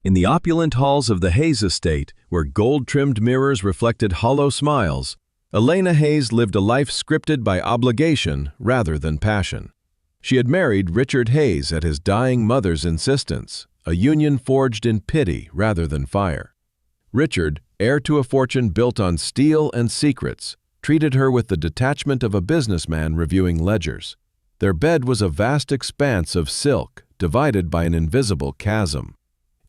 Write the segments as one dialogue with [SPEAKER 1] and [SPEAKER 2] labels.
[SPEAKER 1] In the opulent halls of the Hayes estate, where gold-trimmed mirrors reflected hollow smiles, Elena Hayes lived a life scripted by obligation rather than passion. She had married Richard Hayes at his dying mother's insistence, a union forged in pity rather than fire. Richard, heir to a fortune built on steel and secrets, treated her with the detachment of a businessman reviewing ledgers. Their bed was a vast expanse of silk, divided by an invisible chasm.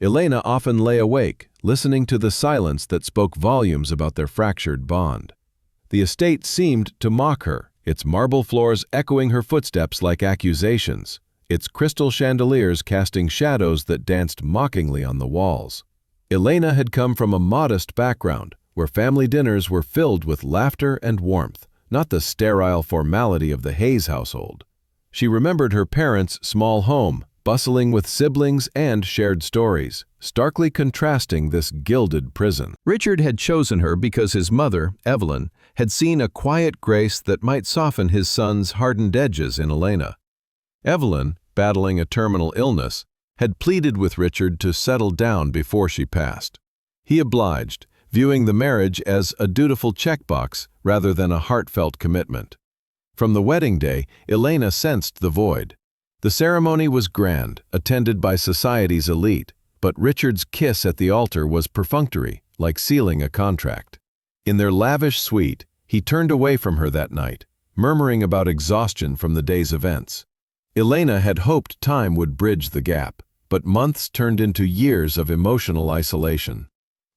[SPEAKER 1] Elena often lay awake, listening to the silence that spoke volumes about their fractured bond. The estate seemed to mock her, its marble floors echoing her footsteps like accusations, its crystal chandeliers casting shadows that danced mockingly on the walls. Elena had come from a modest background, where family dinners were filled with laughter and warmth, not the sterile formality of the Hayes household. She remembered her parents' small home, bustling with siblings and shared stories, starkly contrasting this gilded prison. Richard had chosen her because his mother, Evelyn, had seen a quiet grace that might soften his son's hardened edges in Elena. Evelyn, battling a terminal illness, had pleaded with Richard to settle down before she passed. He obliged, viewing the marriage as a dutiful checkbox rather than a heartfelt commitment. From the wedding day, Elena sensed the void. The ceremony was grand, attended by society's elite, but Richard's kiss at the altar was perfunctory, like sealing a contract. In their lavish suite, he turned away from her that night, murmuring about exhaustion from the day's events. Elena had hoped time would bridge the gap, but months turned into years of emotional isolation.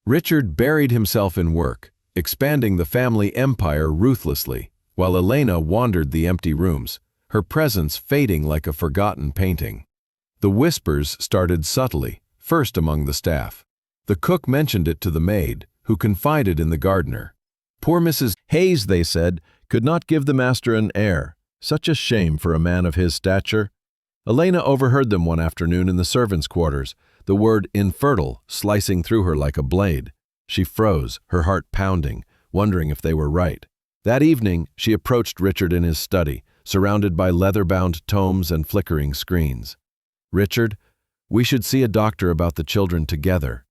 [SPEAKER 1] Richard buried himself in work, expanding the family empire ruthlessly, while Elena wandered the empty rooms, her presence fading like a forgotten painting. The whispers started subtly, first among the staff. The cook mentioned it to the maid, who confided in the gardener. Poor Mrs. Hayes, they said, could not give the master an heir. Such a shame for a man of his stature. Elena overheard them one afternoon in the servants' quarters, the word infertile slicing through her like a blade. She froze, her heart pounding, wondering if they were right. That evening, she approached Richard in his study, surrounded by leather-bound tomes and flickering screens. "Richard, we should see a doctor about the children together."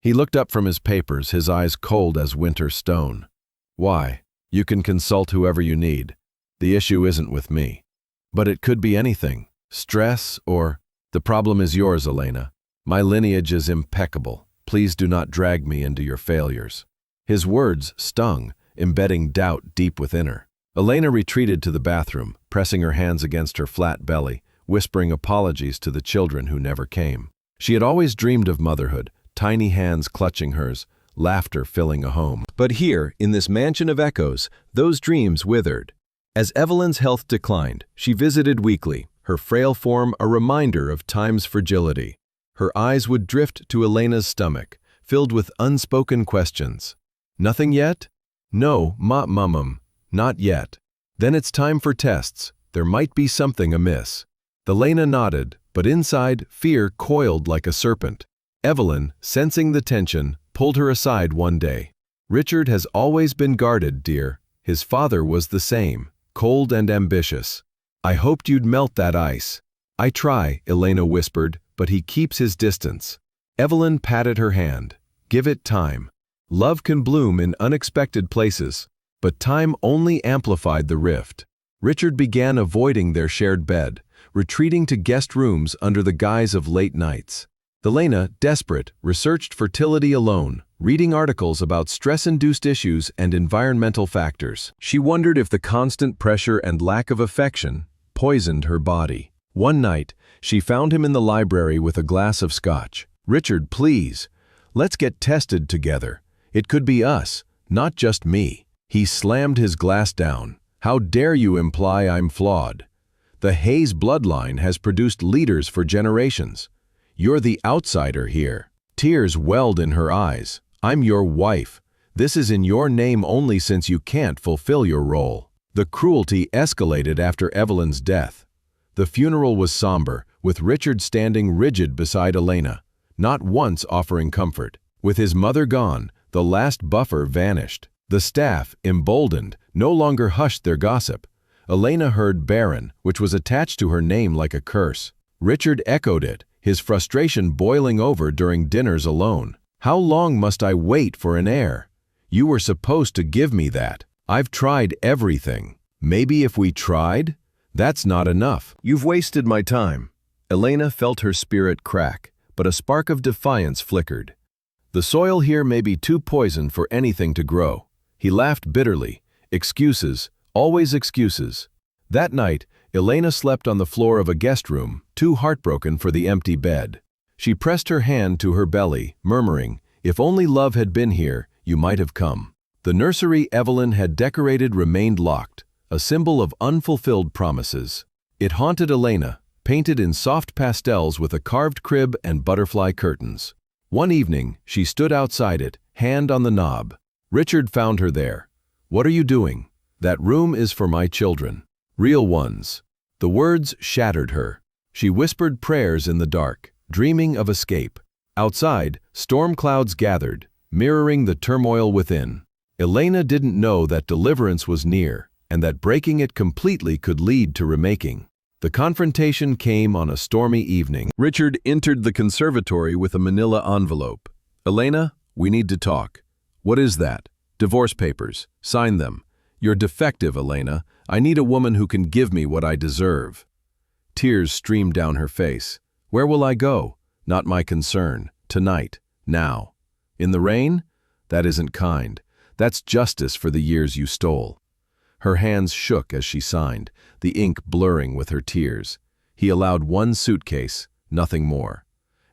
[SPEAKER 1] He looked up from his papers, his eyes cold as winter stone. "Why? You can consult whoever you need. The issue isn't with me. But it could be anything. Stress or... The problem is yours, Elena. My lineage is impeccable. Please do not drag me into your failures." His words stung, embedding doubt deep within her. Elena retreated to the bathroom, pressing her hands against her flat belly, whispering apologies to the children who never came. She had always dreamed of motherhood, tiny hands clutching hers, laughter filling a home. But here, in this mansion of echoes, those dreams withered. As Evelyn's health declined, she visited weekly, her frail form a reminder of time's fragility. Her eyes would drift to Elena's stomach, filled with unspoken questions. "Nothing yet?" "No, mum. Not yet." "Then it's time for tests. There might be something amiss." Elena nodded, but inside, fear coiled like a serpent. Evelyn, sensing the tension, pulled her aside one day. "Richard has always been guarded, dear. His father was the same, cold and ambitious. I hoped you'd melt that ice." "I try," Elena whispered, "but he keeps his distance." Evelyn patted her hand. "Give it time. Love can bloom in unexpected places." But time only amplified the rift. Richard began avoiding their shared bed, retreating to guest rooms under the guise of late nights. Elena, desperate, researched fertility alone, reading articles about stress-induced issues and environmental factors. She wondered if the constant pressure and lack of affection poisoned her body. One night, she found him in the library with a glass of scotch. "Richard, please, let's get tested together. It could be us, not just me." He slammed his glass down. "How dare you imply I'm flawed? The Hayes bloodline has produced leaders for generations. You're the outsider here." Tears welled in her eyes. "I'm your wife. This is in your name only since you can't fulfill your role." The cruelty escalated after Evelyn's death. The funeral was somber, with Richard standing rigid beside Elena, not once offering comfort. With his mother gone, the last buffer vanished. The staff, emboldened, no longer hushed their gossip. Elena heard Baron, which was attached to her name like a curse. Richard echoed it, his frustration boiling over during dinners alone. "How long must I wait for an heir? You were supposed to give me that. I've tried everything. Maybe if we tried? That's not enough. You've wasted my time." Elena felt her spirit crack, but a spark of defiance flickered. "The soil here may be too poisoned for anything to grow." He laughed bitterly. Excuses, always excuses. That night, Elena slept on the floor of a guest room, too heartbroken for the empty bed. She pressed her hand to her belly, murmuring, "If only love had been here, you might have come." The nursery Evelyn had decorated remained locked, a symbol of unfulfilled promises. It haunted Elena, painted in soft pastels with a carved crib and butterfly curtains. One evening, she stood outside it, hand on the knob. Richard found her there. "What are you doing?" "That room is for my children. Real ones." The words shattered her. She whispered prayers in the dark, dreaming of escape. Outside, storm clouds gathered, mirroring the turmoil within. Elena didn't know that deliverance was near, and that breaking it completely could lead to remaking. The confrontation came on a stormy evening. Richard entered the conservatory with a manila envelope. "Elena, we need to talk." "What is that?" "Divorce papers. Sign them." "You're defective, Elena. I need a woman who can give me what I deserve." Tears streamed down her face. "Where will I go?" "Not my concern. Tonight. Now." "In the rain?" "That isn't kind. That's justice for the years you stole." Her hands shook as she signed, the ink blurring with her tears. He allowed one suitcase, nothing more.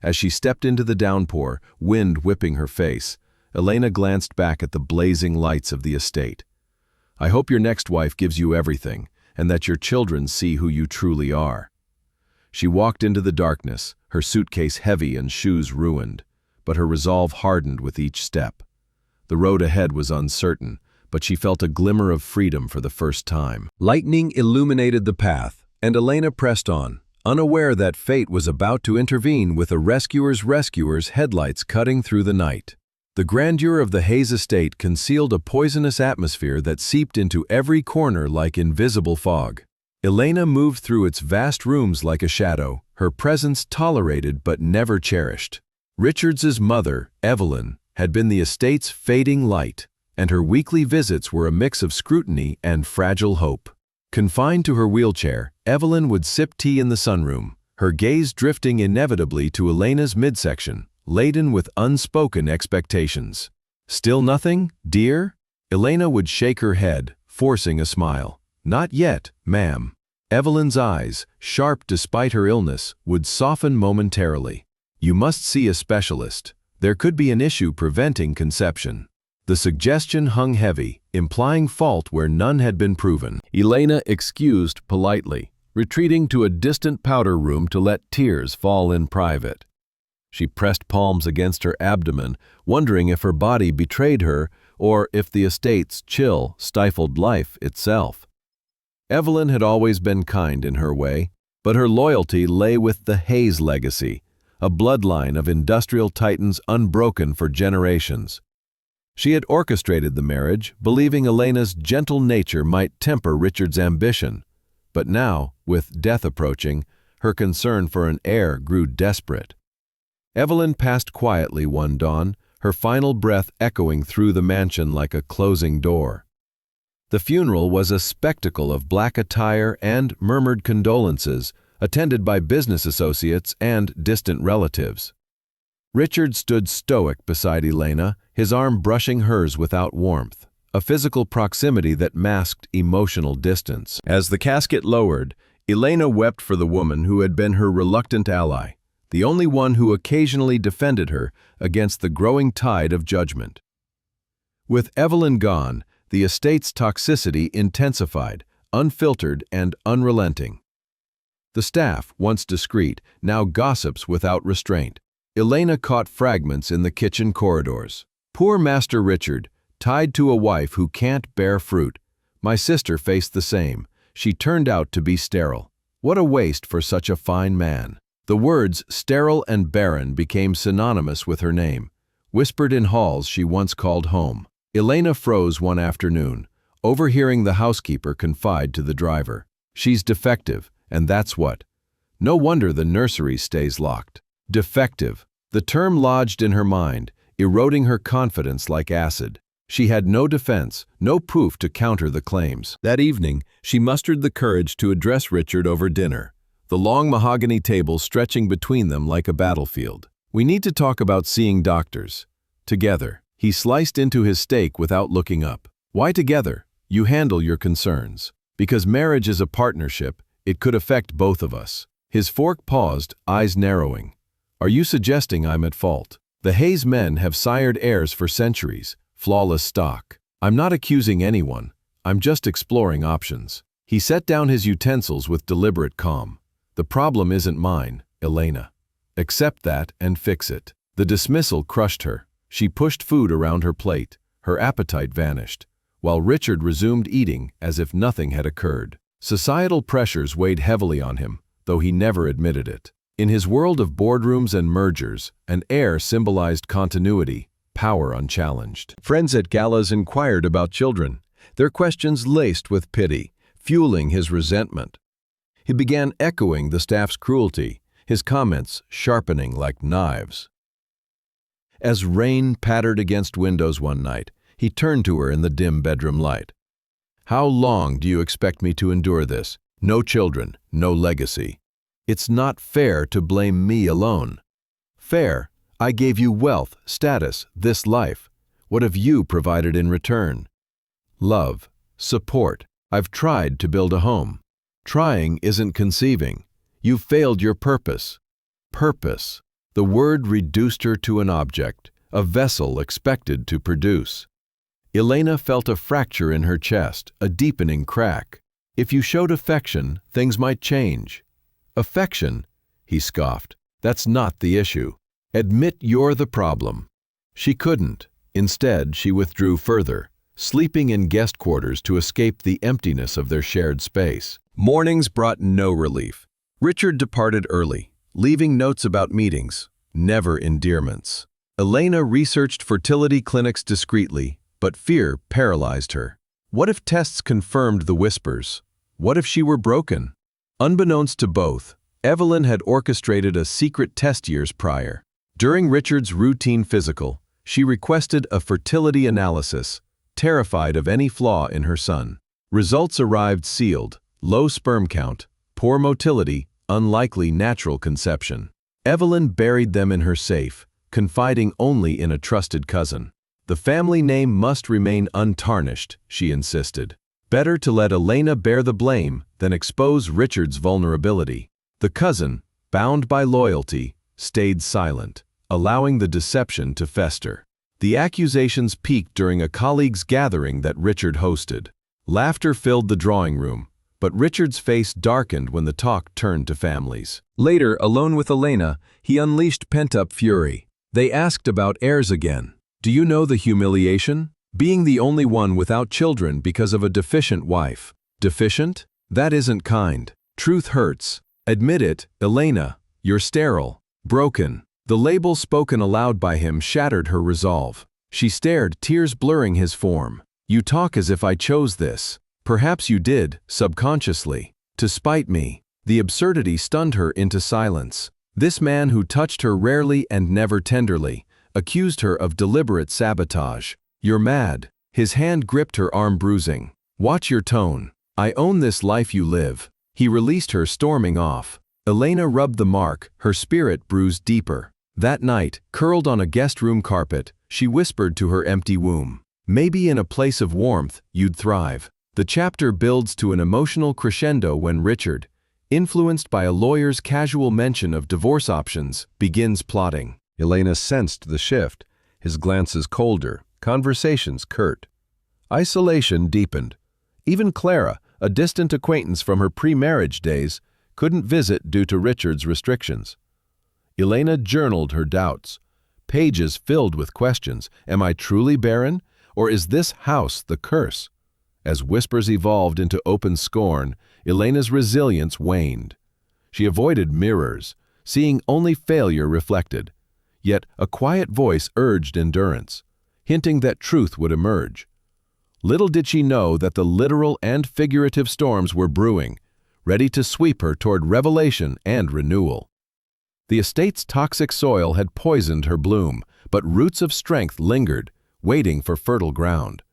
[SPEAKER 1] As she stepped into the downpour, wind whipping her face, Elena glanced back at the blazing lights of the estate. "I hope your next wife gives you everything, and that your children see who you truly are." She walked into the darkness, her suitcase heavy and shoes ruined, but her resolve hardened with each step. The road ahead was uncertain, but she felt a glimmer of freedom for the first time. Lightning illuminated the path, and Elena pressed on, unaware that fate was about to intervene with a rescuer's headlights cutting through the night. The grandeur of the Hayes estate concealed a poisonous atmosphere that seeped into every corner like invisible fog. Elena moved through its vast rooms like a shadow, her presence tolerated but never cherished. Richards's mother, Evelyn, had been the estate's fading light, and her weekly visits were a mix of scrutiny and fragile hope. Confined to her wheelchair, Evelyn would sip tea in the sunroom, her gaze drifting inevitably to Elena's midsection, laden with unspoken expectations. "Still nothing, dear?" Elena would shake her head, forcing a smile. "Not yet, ma'am." Evelyn's eyes, sharp despite her illness, would soften momentarily. "You must see a specialist. There could be an issue preventing conception." The suggestion hung heavy, implying fault where none had been proven. Elena excused politely, retreating to a distant powder room to let tears fall in private. She pressed palms against her abdomen, wondering if her body betrayed her or if the estate's chill stifled life itself. Evelyn had always been kind in her way, but her loyalty lay with the Hayes legacy, a bloodline of industrial titans unbroken for generations. She had orchestrated the marriage, believing Elena's gentle nature might temper Richard's ambition. But now, with death approaching, her concern for an heir grew desperate. Evelyn passed quietly one dawn, her final breath echoing through the mansion like a closing door. The funeral was a spectacle of black attire and murmured condolences, attended by business associates and distant relatives. Richard stood stoic beside Elena, his arm brushing hers without warmth, a physical proximity that masked emotional distance. As the casket lowered, Elena wept for the woman who had been her reluctant ally, the only one who occasionally defended her against the growing tide of judgment. With Evelyn gone, the estate's toxicity intensified, unfiltered and unrelenting. The staff, once discreet, now gossips without restraint. Elena caught fragments in the kitchen corridors. "Poor Master Richard, tied to a wife who can't bear fruit. My sister faced the same. She turned out to be sterile. What a waste for such a fine man." The words sterile and barren became synonymous with her name, whispered in halls she once called home. Elena froze one afternoon, overhearing the housekeeper confide to the driver, "She's defective, and that's what. No wonder the nursery stays locked." Defective. The term lodged in her mind, eroding her confidence like acid. She had no defense, no proof to counter the claims. That evening, she mustered the courage to address Richard over dinner, the long mahogany table stretching between them like a battlefield. "We need to talk about seeing doctors." Together. He sliced into his steak without looking up. "Why together? You handle your concerns. Because marriage is a partnership, it could affect both of us." His fork paused, eyes narrowing. "Are you suggesting I'm at fault? The Hayes men have sired heirs for centuries, flawless stock. I'm not accusing anyone, I'm just exploring options." He set down his utensils with deliberate calm. "The problem isn't mine, Elena. Accept that and fix it." The dismissal crushed her. She pushed food around her plate. Her appetite vanished, while Richard resumed eating as if nothing had occurred. Societal pressures weighed heavily on him, though he never admitted it. In his world of boardrooms and mergers, an heir symbolized continuity, power unchallenged. Friends at galas inquired about children, their questions laced with pity, fueling his resentment. He began echoing the staff's cruelty, his comments sharpening like knives. As rain pattered against windows one night, he turned to her in the dim bedroom light. "How long do you expect me to endure this? No children, no legacy. It's not fair to blame me alone." "Fair? I gave you wealth, status, this life. What have you provided in return?" "Love, support. I've tried to build a home." "Trying isn't conceiving. You've failed your purpose." Purpose. The word reduced her to an object, a vessel expected to produce. Elena felt a fracture in her chest, a deepening crack. "If you showed affection, things might change." "Affection?" he scoffed. "That's not the issue. Admit you're the problem." She couldn't. Instead, she withdrew further, sleeping in guest quarters to escape the emptiness of their shared space. Mornings brought no relief. Richard departed early, leaving notes about meetings, never endearments. Elena researched fertility clinics discreetly, but fear paralyzed her. What if tests confirmed the whispers? What if she were broken? Unbeknownst to both, Evelyn had orchestrated a secret test years prior. During Richard's routine physical, she requested a fertility analysis, terrified of any flaw in her son. Results arrived sealed: low sperm count, poor motility, unlikely natural conception. Evelyn buried them in her safe, confiding only in a trusted cousin. The family name must remain untarnished, she insisted. Better to let Elena bear the blame than expose Richard's vulnerability. The cousin, bound by loyalty, stayed silent, allowing the deception to fester. The accusations peaked during a colleagues' gathering that Richard hosted. Laughter filled the drawing room, but Richard's face darkened when the talk turned to families. Later, alone with Elena, he unleashed pent-up fury. They asked about heirs again. "Do you know the humiliation? Being the only one without children because of a deficient wife." Deficient? That isn't kind. Truth hurts. Admit it, Elena. You're sterile. Broken. The label spoken aloud by him shattered her resolve. She stared, tears blurring his form. "You talk as if I chose this." Perhaps you did, subconsciously. To spite me. The absurdity stunned her into silence. This man who touched her rarely and never tenderly, accused her of deliberate sabotage. "You're mad." His hand gripped her arm, bruising. "Watch your tone. I own this life you live." He released her, storming off. Elena rubbed the mark, her spirit bruised deeper. That night, curled on a guest room carpet, she whispered to her empty womb, "Maybe in a place of warmth, you'd thrive." The chapter builds to an emotional crescendo when Richard, influenced by a lawyer's casual mention of divorce options, begins plotting. Elena sensed the shift, his glances colder, conversations curt. Isolation deepened. Even Clara, a distant acquaintance from her pre-marriage days, couldn't visit due to Richard's restrictions. Elena journaled her doubts, pages filled with questions. Am I truly barren, or is this house the curse? As whispers evolved into open scorn, Elena's resilience waned. She avoided mirrors, seeing only failure reflected. Yet a quiet voice urged endurance, hinting that truth would emerge. Little did she know that the literal and figurative storms were brewing, ready to sweep her toward revelation and renewal. The estate's toxic soil had poisoned her bloom, but roots of strength lingered, waiting for fertile ground.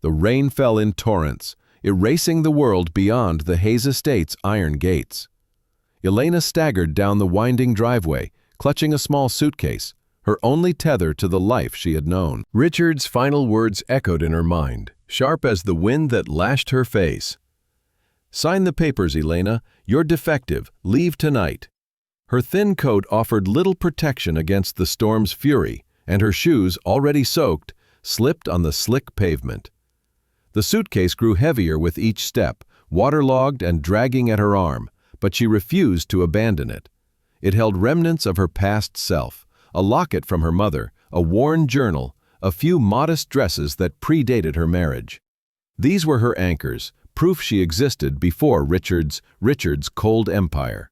[SPEAKER 1] The rain fell in torrents, erasing the world beyond the Hayes estate's iron gates. Elena staggered down the winding driveway, clutching a small suitcase, her only tether to the life she had known. Richard's final words echoed in her mind, sharp as the wind that lashed her face. "Sign the papers, Elena. You're defective. Leave tonight." Her thin coat offered little protection against the storm's fury, and her shoes, already soaked, slipped on the slick pavement. The suitcase grew heavier with each step, waterlogged and dragging at her arm, but she refused to abandon it. It held remnants of her past self, a locket from her mother, a worn journal, a few modest dresses that predated her marriage. These were her anchors, proof she existed before Richard's cold empire.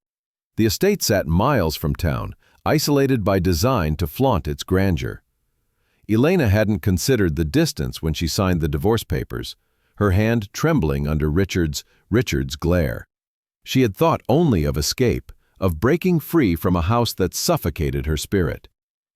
[SPEAKER 1] The estate sat miles from town, isolated by design to flaunt its grandeur. Elena hadn't considered the distance when she signed the divorce papers, her hand trembling under Richard's glare. She had thought only of escape, of breaking free from a house that suffocated her spirit.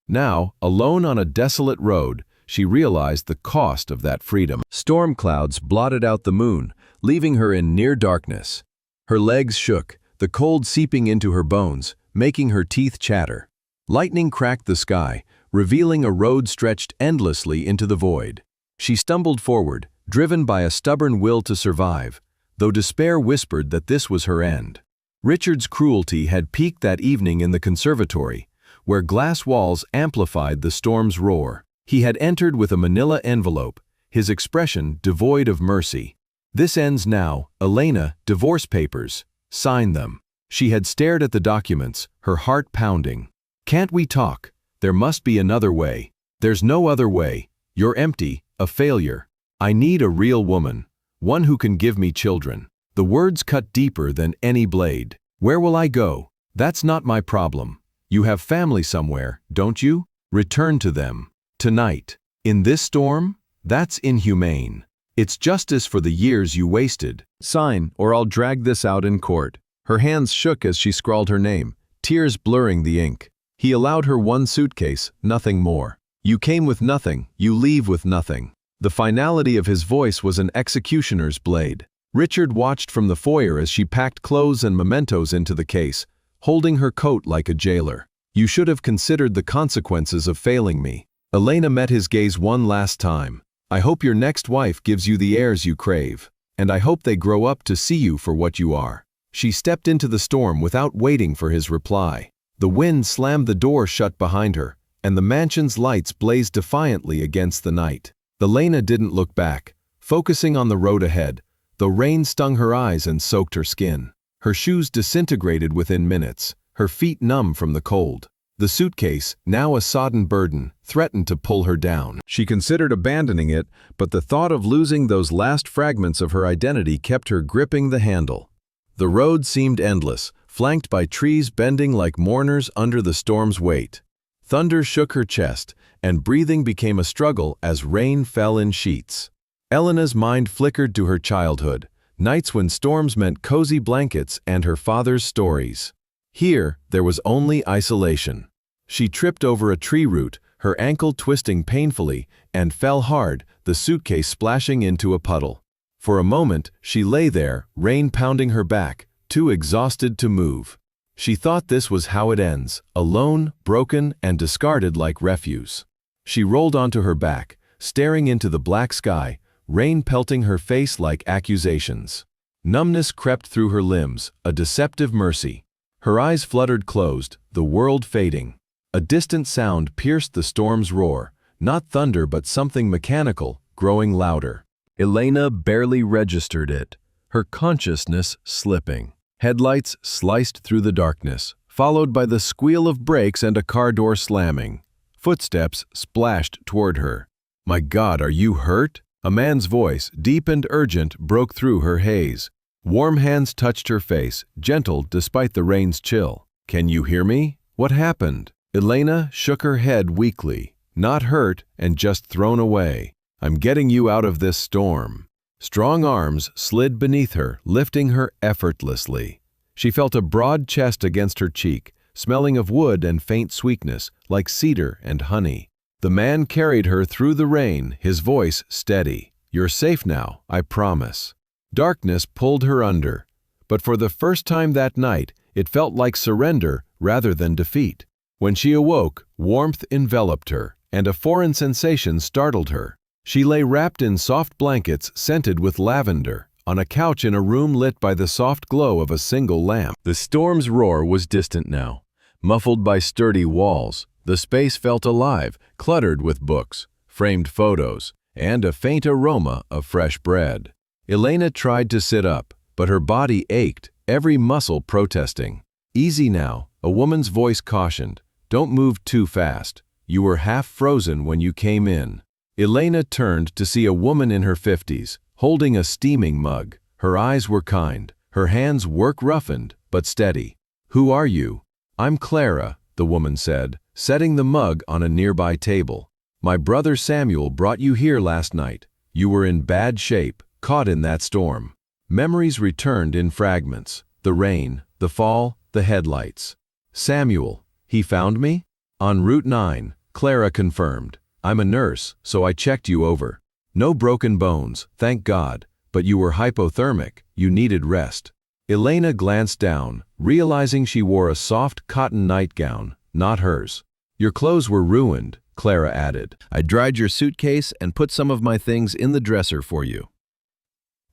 [SPEAKER 1] Now, alone on a desolate road, she realized the cost of that freedom. Storm clouds blotted out the moon, leaving her in near darkness. Her legs shook, the cold seeping into her bones, making her teeth chatter. Lightning cracked the sky, revealing a road stretched endlessly into the void. She stumbled forward, driven by a stubborn will to survive, though despair whispered that this was her end. Richard's cruelty had peaked that evening in the conservatory, where glass walls amplified the storm's roar. He had entered with a manila envelope, his expression devoid of mercy. "This ends now, Elena, divorce papers. Sign them." She had stared at the documents, her heart pounding. "Can't we talk? There must be another way." "There's no other way. You're empty, a failure. I need a real woman, one who can give me children." The words cut deeper than any blade. "Where will I go? That's not my problem. You have family somewhere, don't you? Return to them. Tonight. In this storm? That's inhumane. It's justice for the years you wasted. Sign, or I'll drag this out in court." Her hands shook as she scrawled her name, tears blurring the ink. He allowed her one suitcase, nothing more. "You came with nothing, you leave with nothing." The finality of his voice was an executioner's blade. Richard watched from the foyer as she packed clothes and mementos into the case, holding her coat like a jailer. "You should have considered the consequences of failing me." Elena met his gaze one last time. "I hope your next wife gives you the heirs you crave, and I hope they grow up to see you for what you are." She stepped into the storm without waiting for his reply. The wind slammed the door shut behind her, and the mansion's lights blazed defiantly against the night. Elena didn't look back, focusing on the road ahead, though rain stung her eyes and soaked her skin. Her shoes disintegrated within minutes, her feet numb from the cold. The suitcase, now a sodden burden, threatened to pull her down. She considered abandoning it, but the thought of losing those last fragments of her identity kept her gripping the handle. The road seemed endless, flanked by trees bending like mourners under the storm's weight. Thunder shook her chest, and breathing became a struggle as rain fell in sheets. Elena's mind flickered to her childhood, nights when storms meant cozy blankets and her father's stories. Here, there was only isolation. She tripped over a tree root, her ankle twisting painfully, and fell hard, the suitcase splashing into a puddle. For a moment, she lay there, rain pounding her back, too exhausted to move. She thought this was how it ends, alone, broken, and discarded like refuse. She rolled onto her back, staring into the black sky, rain pelting her face like accusations. Numbness crept through her limbs, a deceptive mercy. Her eyes fluttered closed, the world fading. A distant sound pierced the storm's roar, not thunder but something mechanical, growing louder. Elena barely registered it, her consciousness slipping. Headlights sliced through the darkness, followed by the squeal of brakes and a car door slamming. Footsteps splashed toward her. "My God, are you hurt?" A man's voice, deep and urgent, broke through her haze. Warm hands touched her face, gentle despite the rain's chill. "Can you hear me? What happened?" Elena shook her head weakly. "Not hurt, and just thrown away. I'm getting you out of this storm." Strong arms slid beneath her, lifting her effortlessly. She felt a broad chest against her cheek, smelling of wood and faint sweetness, like cedar and honey. The man carried her through the rain, his voice steady. "You're safe now, I promise." Darkness pulled her under, but for the first time that night, it felt like surrender rather than defeat. When she awoke, warmth enveloped her, and a foreign sensation startled her. She lay wrapped in soft blankets scented with lavender, on a couch in a room lit by the soft glow of a single lamp. The storm's roar was distant now. Muffled by sturdy walls, the space felt alive, cluttered with books, framed photos, and a faint aroma of fresh bread. Elena tried to sit up, but her body ached, every muscle protesting. "Easy now," a woman's voice cautioned. "Don't move too fast. You were half frozen when you came in." Elena turned to see a woman in her 50s, holding a steaming mug. Her eyes were kind, her hands work-roughened, but steady. "Who are you?" "I'm Clara," the woman said, setting the mug on a nearby table. "My brother Samuel brought you here last night. You were in bad shape, caught in that storm." Memories returned in fragments. The rain, the fall, the headlights. "Samuel, he found me?" "On Route 9, Clara confirmed. "I'm a nurse, so I checked you over. No broken bones, thank God, but you were hypothermic, you needed rest." Elena glanced down, realizing she wore a soft cotton nightgown, not hers. "Your clothes were ruined," Clara added. "I dried your suitcase and put some of my things in the dresser for you."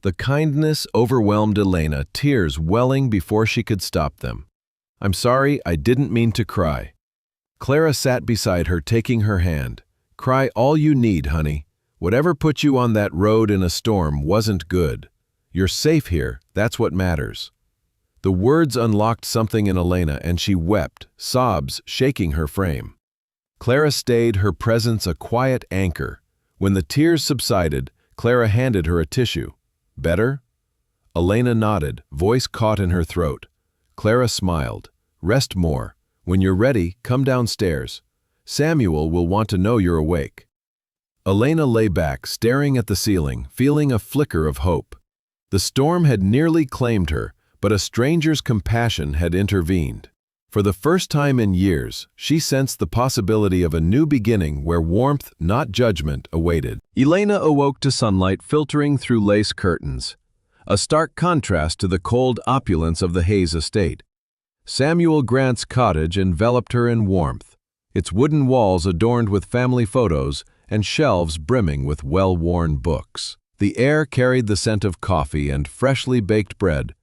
[SPEAKER 1] The kindness overwhelmed Elena, tears welling before she could stop them. "I'm sorry, I didn't mean to cry." Clara sat beside her, taking her hand. "Cry all you need, honey. Whatever put you on that road in a storm wasn't good. You're safe here, that's what matters." The words unlocked something in Elena, and she wept, sobs shaking her frame. Clara stayed, her presence a quiet anchor. When the tears subsided, Clara handed her a tissue. "Better?" Elena nodded, voice caught in her throat. Clara smiled. "Rest more. When you're ready, come downstairs. Samuel will want to know you're awake." Elena lay back, staring at the ceiling, feeling a flicker of hope. The storm had nearly claimed her, but a stranger's compassion had intervened. For the first time in years, she sensed the possibility of a new beginning where warmth, not judgment, awaited. Elena awoke to sunlight filtering through lace curtains, a stark contrast to the cold opulence of the Hayes estate. Samuel Grant's cottage enveloped her in warmth, its wooden walls adorned with family photos and shelves brimming with well-worn books. The air carried the scent of coffee and freshly baked bread,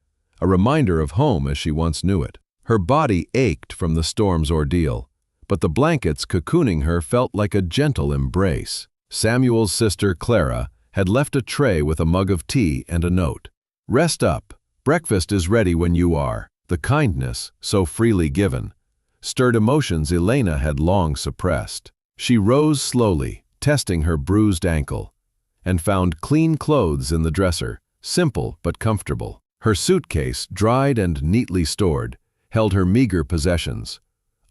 [SPEAKER 1] a reminder of home as she once knew it. Her body ached from the storm's ordeal, but the blankets cocooning her felt like a gentle embrace. Samuel's sister, Clara, had left a tray with a mug of tea and a note. "Rest up. Breakfast is ready when you are." The kindness, so freely given, stirred emotions Elena had long suppressed. She rose slowly, testing her bruised ankle, and found clean clothes in the dresser, simple but comfortable. Her suitcase, dried and neatly stored, held her meager possessions,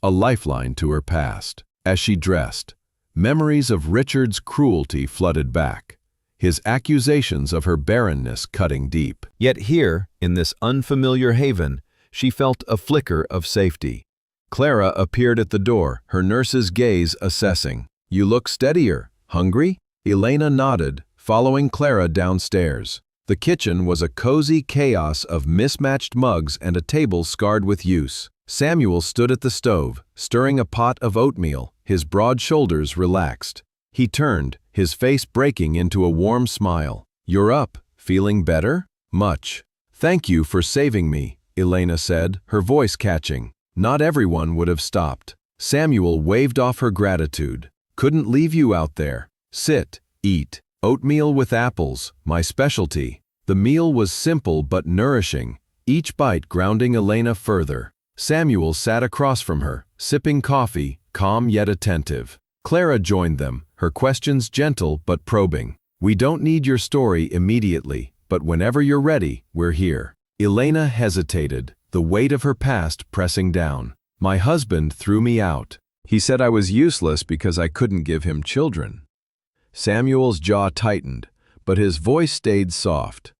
[SPEAKER 1] a lifeline to her past. As she dressed, memories of Richard's cruelty flooded back, his accusations of her barrenness cutting deep. Yet here, in this unfamiliar haven, she felt a flicker of safety. Clara appeared at the door, her nurse's gaze assessing. "You look steadier. Hungry?" Elena nodded, following Clara downstairs. The kitchen was a cozy chaos of mismatched mugs and a table scarred with use. Samuel stood at the stove, stirring a pot of oatmeal, his broad shoulders relaxed. He turned, his face breaking into a warm smile. "You're up. Feeling better?" "Much. Thank you for saving me," Elena said, her voice catching. Not everyone would have stopped. Samuel waved off her gratitude. "Couldn't leave you out there. Sit, eat. Oatmeal with apples, my specialty." The meal was simple but nourishing, each bite grounding Elena further. Samuel sat across from her, sipping coffee, calm yet attentive. Clara joined them, her questions gentle but probing. "We don't need your story immediately, but whenever you're ready, we're here." Elena hesitated, the weight of her past pressing down. "My husband threw me out. He said I was useless because I couldn't give him children." Samuel's jaw tightened, but his voice stayed soft.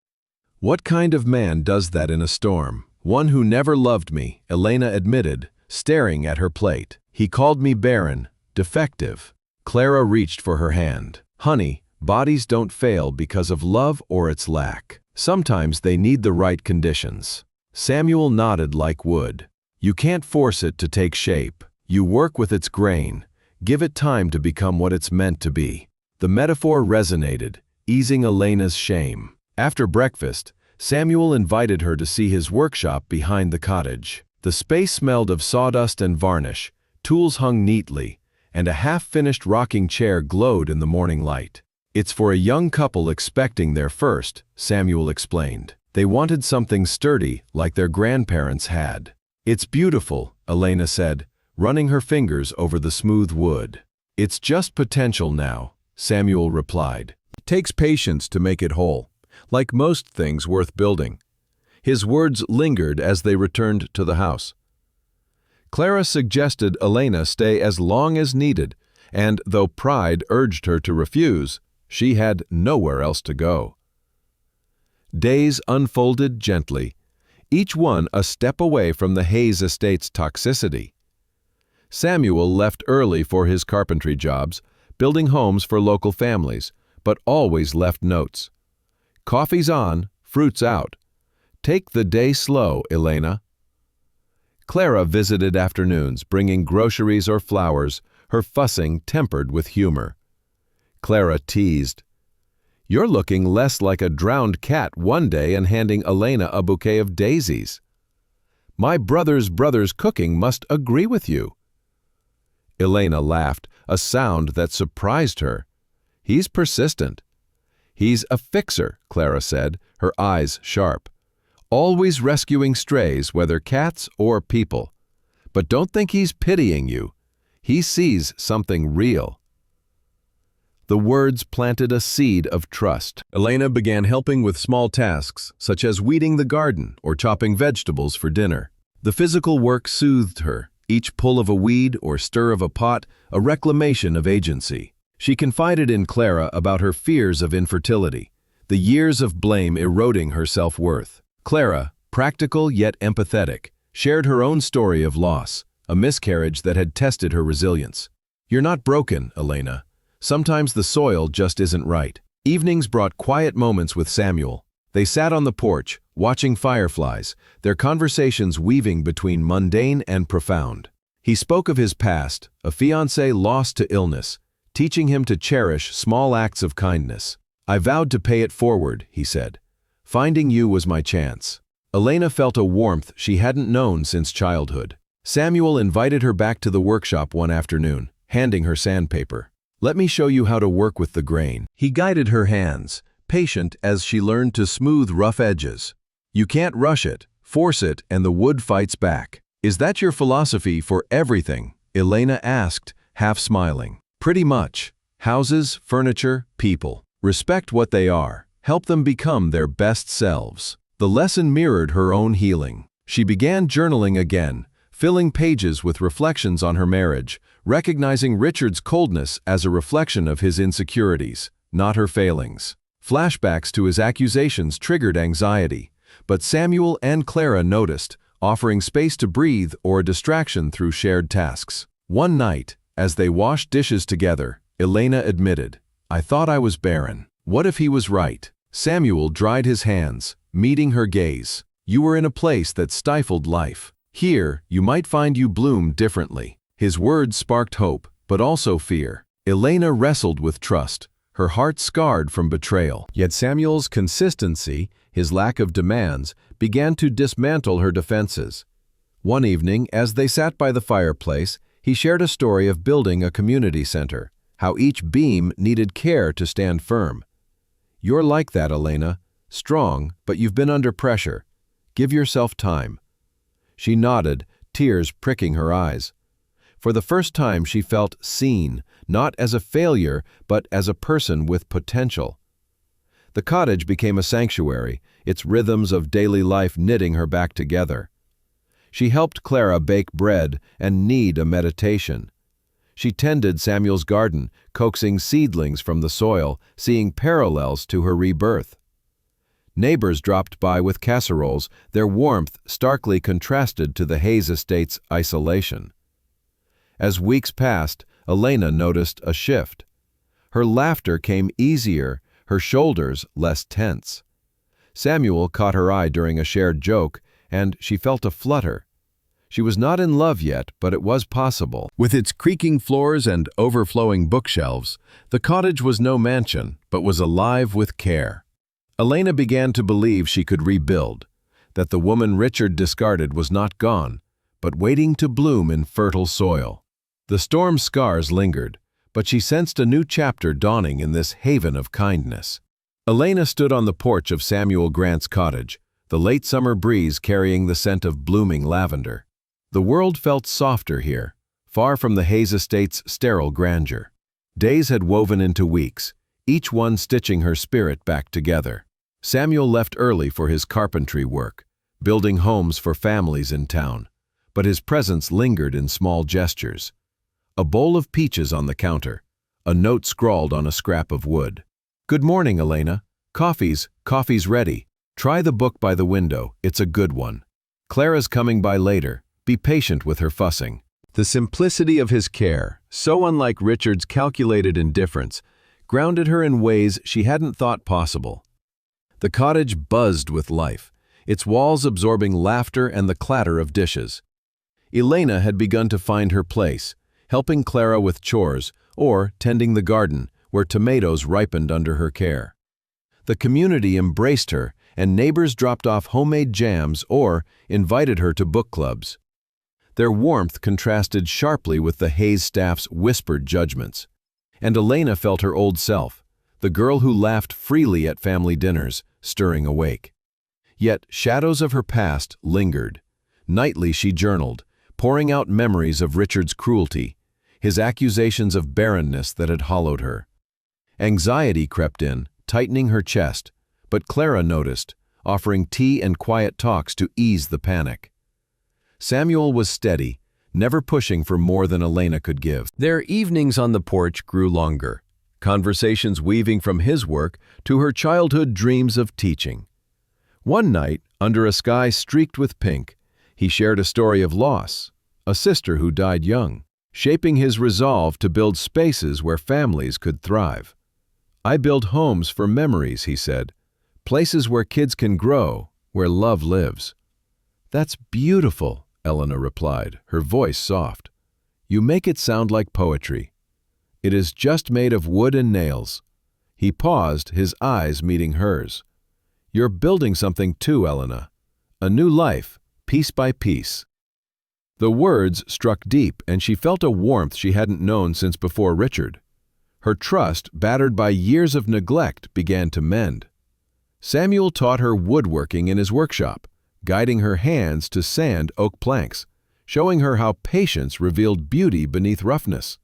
[SPEAKER 1] "What kind of man does that in a storm?" "One who never loved me," Elena admitted, staring at her plate. He called me barren, defective. Clara reached for her hand. Honey, bodies don't fail because of love or its lack. Sometimes they need the right conditions. Samuel nodded like wood. You can't force it to take shape. You work with its grain. Give it time to become what it's meant to be. The metaphor resonated, easing Elena's shame. After breakfast, Samuel invited her to see his workshop behind the cottage. The space smelled of sawdust and varnish, tools hung neatly, and a half-finished rocking chair glowed in the morning light. It's for a young couple expecting their first, Samuel explained. They wanted something sturdy like their grandparents had. It's beautiful, Elena said, running her fingers over the smooth wood. It's just potential now, Samuel replied. It takes patience to make it whole, like most things worth building. His words lingered as they returned to the house. Clara suggested Elena stay as long as needed, and though pride urged her to refuse, she had nowhere else to go. Days unfolded gently, each one a step away from the Hayes estate's toxicity. Samuel left early for his carpentry jobs, building homes for local families, but always left notes. Coffee's on, fruit's out. Take the day slow, Elena. Clara visited afternoons, bringing groceries or flowers, her fussing tempered with humor. Clara teased, "You're looking less like a drowned cat one day and handing Elena a bouquet of daisies. My brother's cooking must agree with you." Elena laughed, a sound that surprised her. "He's persistent." "He's a fixer," Clara said, her eyes sharp. "Always rescuing strays, whether cats or people. But don't think he's pitying you. He sees something real." The words planted a seed of trust. Elena began helping with small tasks, such as weeding the garden or chopping vegetables for dinner. The physical work soothed her, each pull of a weed or stir of a pot a reclamation of agency. She confided in Clara about her fears of infertility, the years of blame eroding her self-worth. Clara, practical yet empathetic, shared her own story of loss, a miscarriage that had tested her resilience. "You're not broken, Elena. Sometimes the soil just isn't right." Evenings brought quiet moments with Samuel. They sat on the porch, watching fireflies, their conversations weaving between mundane and profound. He spoke of his past, a fiancé lost to illness, teaching him to cherish small acts of kindness. "I vowed to pay it forward," he said. "Finding you was my chance." Elena felt a warmth she hadn't known since childhood. Samuel invited her back to the workshop one afternoon, handing her sandpaper. "Let me show you how to work with the grain." He guided her hands, patient as she learned to smooth rough edges. "You can't rush it, force it, and the wood fights back." "Is that your philosophy for everything?" Elena asked, half smiling. "Pretty much. Houses, furniture, people. Respect what they are. Help them become their best selves." The lesson mirrored her own healing. She began journaling again, filling pages with reflections on her marriage, recognizing Richard's coldness as a reflection of his insecurities, not her failings. Flashbacks to his accusations triggered anxiety, but Samuel and Clara noticed, offering space to breathe or a distraction through shared tasks. One night, as they washed dishes together, Elena admitted, "I thought I was barren. What if he was right?" Samuel dried his hands, meeting her gaze. "You were in a place that stifled life. Here, you might find you bloom differently." His words sparked hope, but also fear. Elena wrestled with trust, her heart scarred from betrayal. Yet Samuel's consistency, his lack of demands, began to dismantle her defenses. One evening, as they sat by the fireplace, he shared a story of building a community center, how each beam needed care to stand firm. "You're like that, Elena. Strong, but you've been under pressure. Give yourself time." She nodded, tears pricking her eyes. For the first time she felt seen, not as a failure, but as a person with potential. The cottage became a sanctuary, its rhythms of daily life knitting her back together. She helped Clara bake bread and knead a meditation. She tended Samuel's garden, coaxing seedlings from the soil, seeing parallels to her rebirth. Neighbors dropped by with casseroles, their warmth starkly contrasted to the Hayes estate's isolation. As weeks passed, Elena noticed a shift. Her laughter came easier, her shoulders less tense. Samuel caught her eye during a shared joke, and she felt a flutter. She was not in love yet, but it was possible. With its creaking floors and overflowing bookshelves, the cottage was no mansion, but was alive with care. Elena began to believe she could rebuild, that the woman Richard discarded was not gone, but waiting to bloom in fertile soil. The storm's scars lingered, but she sensed a new chapter dawning in this haven of kindness. Elena stood on the porch of Samuel Grant's cottage, the late summer breeze carrying the scent of blooming lavender. The world felt softer here, far from the Hayes estate's sterile grandeur. Days had woven into weeks, each one stitching her spirit back together. Samuel left early for his carpentry work, building homes for families in town, but his presence lingered in small gestures. A bowl of peaches on the counter, a note scrawled on a scrap of wood. "Good morning, Elena. Coffee's ready. Try the book by the window, it's a good one. Clara's coming by later. Be patient with her fussing." The simplicity of his care, so unlike Richard's calculated indifference, grounded her in ways she hadn't thought possible. The cottage buzzed with life, its walls absorbing laughter and the clatter of dishes. Elena had begun to find her place, helping Clara with chores or tending the garden where tomatoes ripened under her care. The community embraced her, and neighbors dropped off homemade jams or invited her to book clubs. Their warmth contrasted sharply with the Hayes staff's whispered judgments. And Elena felt her old self, the girl who laughed freely at family dinners, stirring awake. Yet shadows of her past lingered. Nightly she journaled, pouring out memories of Richard's cruelty, his accusations of barrenness that had hollowed her. Anxiety crept in, tightening her chest, but Clara noticed, offering tea and quiet talks to ease the panic. Samuel was steady, never pushing for more than Elena could give. Their evenings on the porch grew longer, conversations weaving from his work to her childhood dreams of teaching. One night, under a sky streaked with pink, he shared a story of loss, a sister who died young, shaping his resolve to build spaces where families could thrive. "I build homes for memories," he said, "places where kids can grow, where love lives." "That's beautiful," Elena replied, her voice soft. "You make it sound like poetry." "It is just made of wood and nails." He paused, his eyes meeting hers. "You're building something too, Elena. A new life, piece by piece." The words struck deep, and she felt a warmth she hadn't known since before Richard. Her trust, battered by years of neglect, began to mend. Samuel taught her woodworking in his workshop, guiding her hands to sand oak planks, showing her how patience revealed beauty beneath roughness.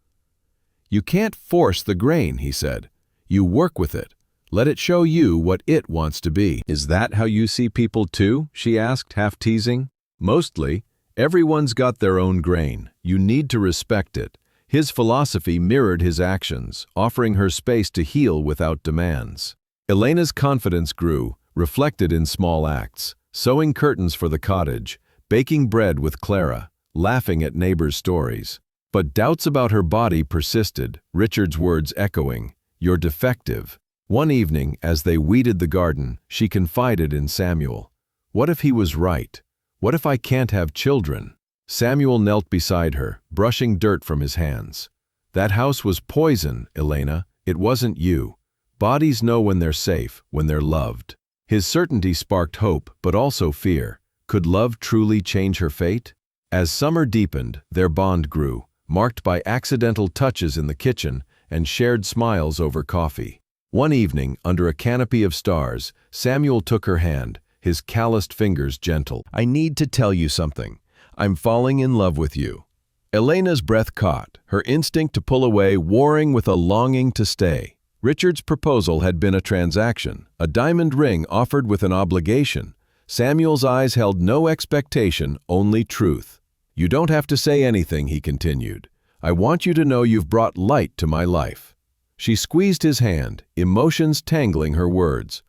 [SPEAKER 1] "You can't force the grain," he said. "You work with it. Let it show you what it wants to be." "Is that how you see people too?" she asked, half teasing. "Mostly. Everyone's got their own grain. You need to respect it." His philosophy mirrored his actions, offering her space to heal without demands. Elena's confidence grew, reflected in small acts, sewing curtains for the cottage, baking bread with Clara, laughing at neighbors' stories. But doubts about her body persisted, Richard's words echoing, "You're defective." One evening, as they weeded the garden, she confided in Samuel. "What if he was right? What if I can't have children?" Samuel knelt beside her, brushing dirt from his hands. "That house was poison, Elena. It wasn't you. Bodies know when they're safe, when they're loved." His certainty sparked hope, but also fear. Could love truly change her fate? As summer deepened, their bond grew, marked by accidental touches in the kitchen and shared smiles over coffee. One evening, under a canopy of stars, Samuel took her hand, his calloused fingers gentle. "I need to tell you something. I'm falling in love with you." Elena's breath caught, her instinct to pull away warring with a longing to stay. Richard's proposal had been a transaction, a diamond ring offered with an obligation. Samuel's eyes held no expectation, only truth. "You don't have to say anything," he continued. "I want you to know you've brought light to my life." She squeezed his hand, emotions tangling her words.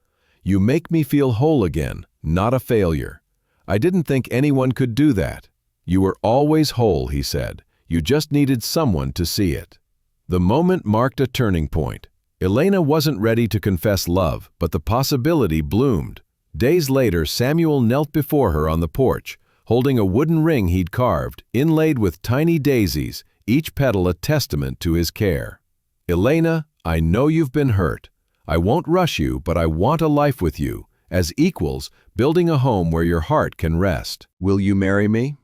[SPEAKER 1] "You make me feel whole again, not a failure. I didn't think anyone could do that. You were always whole," he said. "You just needed someone to see it." The moment marked a turning point. Elena wasn't ready to confess love, but the possibility bloomed. Days later, Samuel knelt before her on the porch, holding a wooden ring he'd carved, inlaid with tiny daisies, each petal a testament to his care. "Elena, I know you've been hurt. I won't rush you, but I want a life with you, as equals, building a home where your heart can rest. Will you marry me?"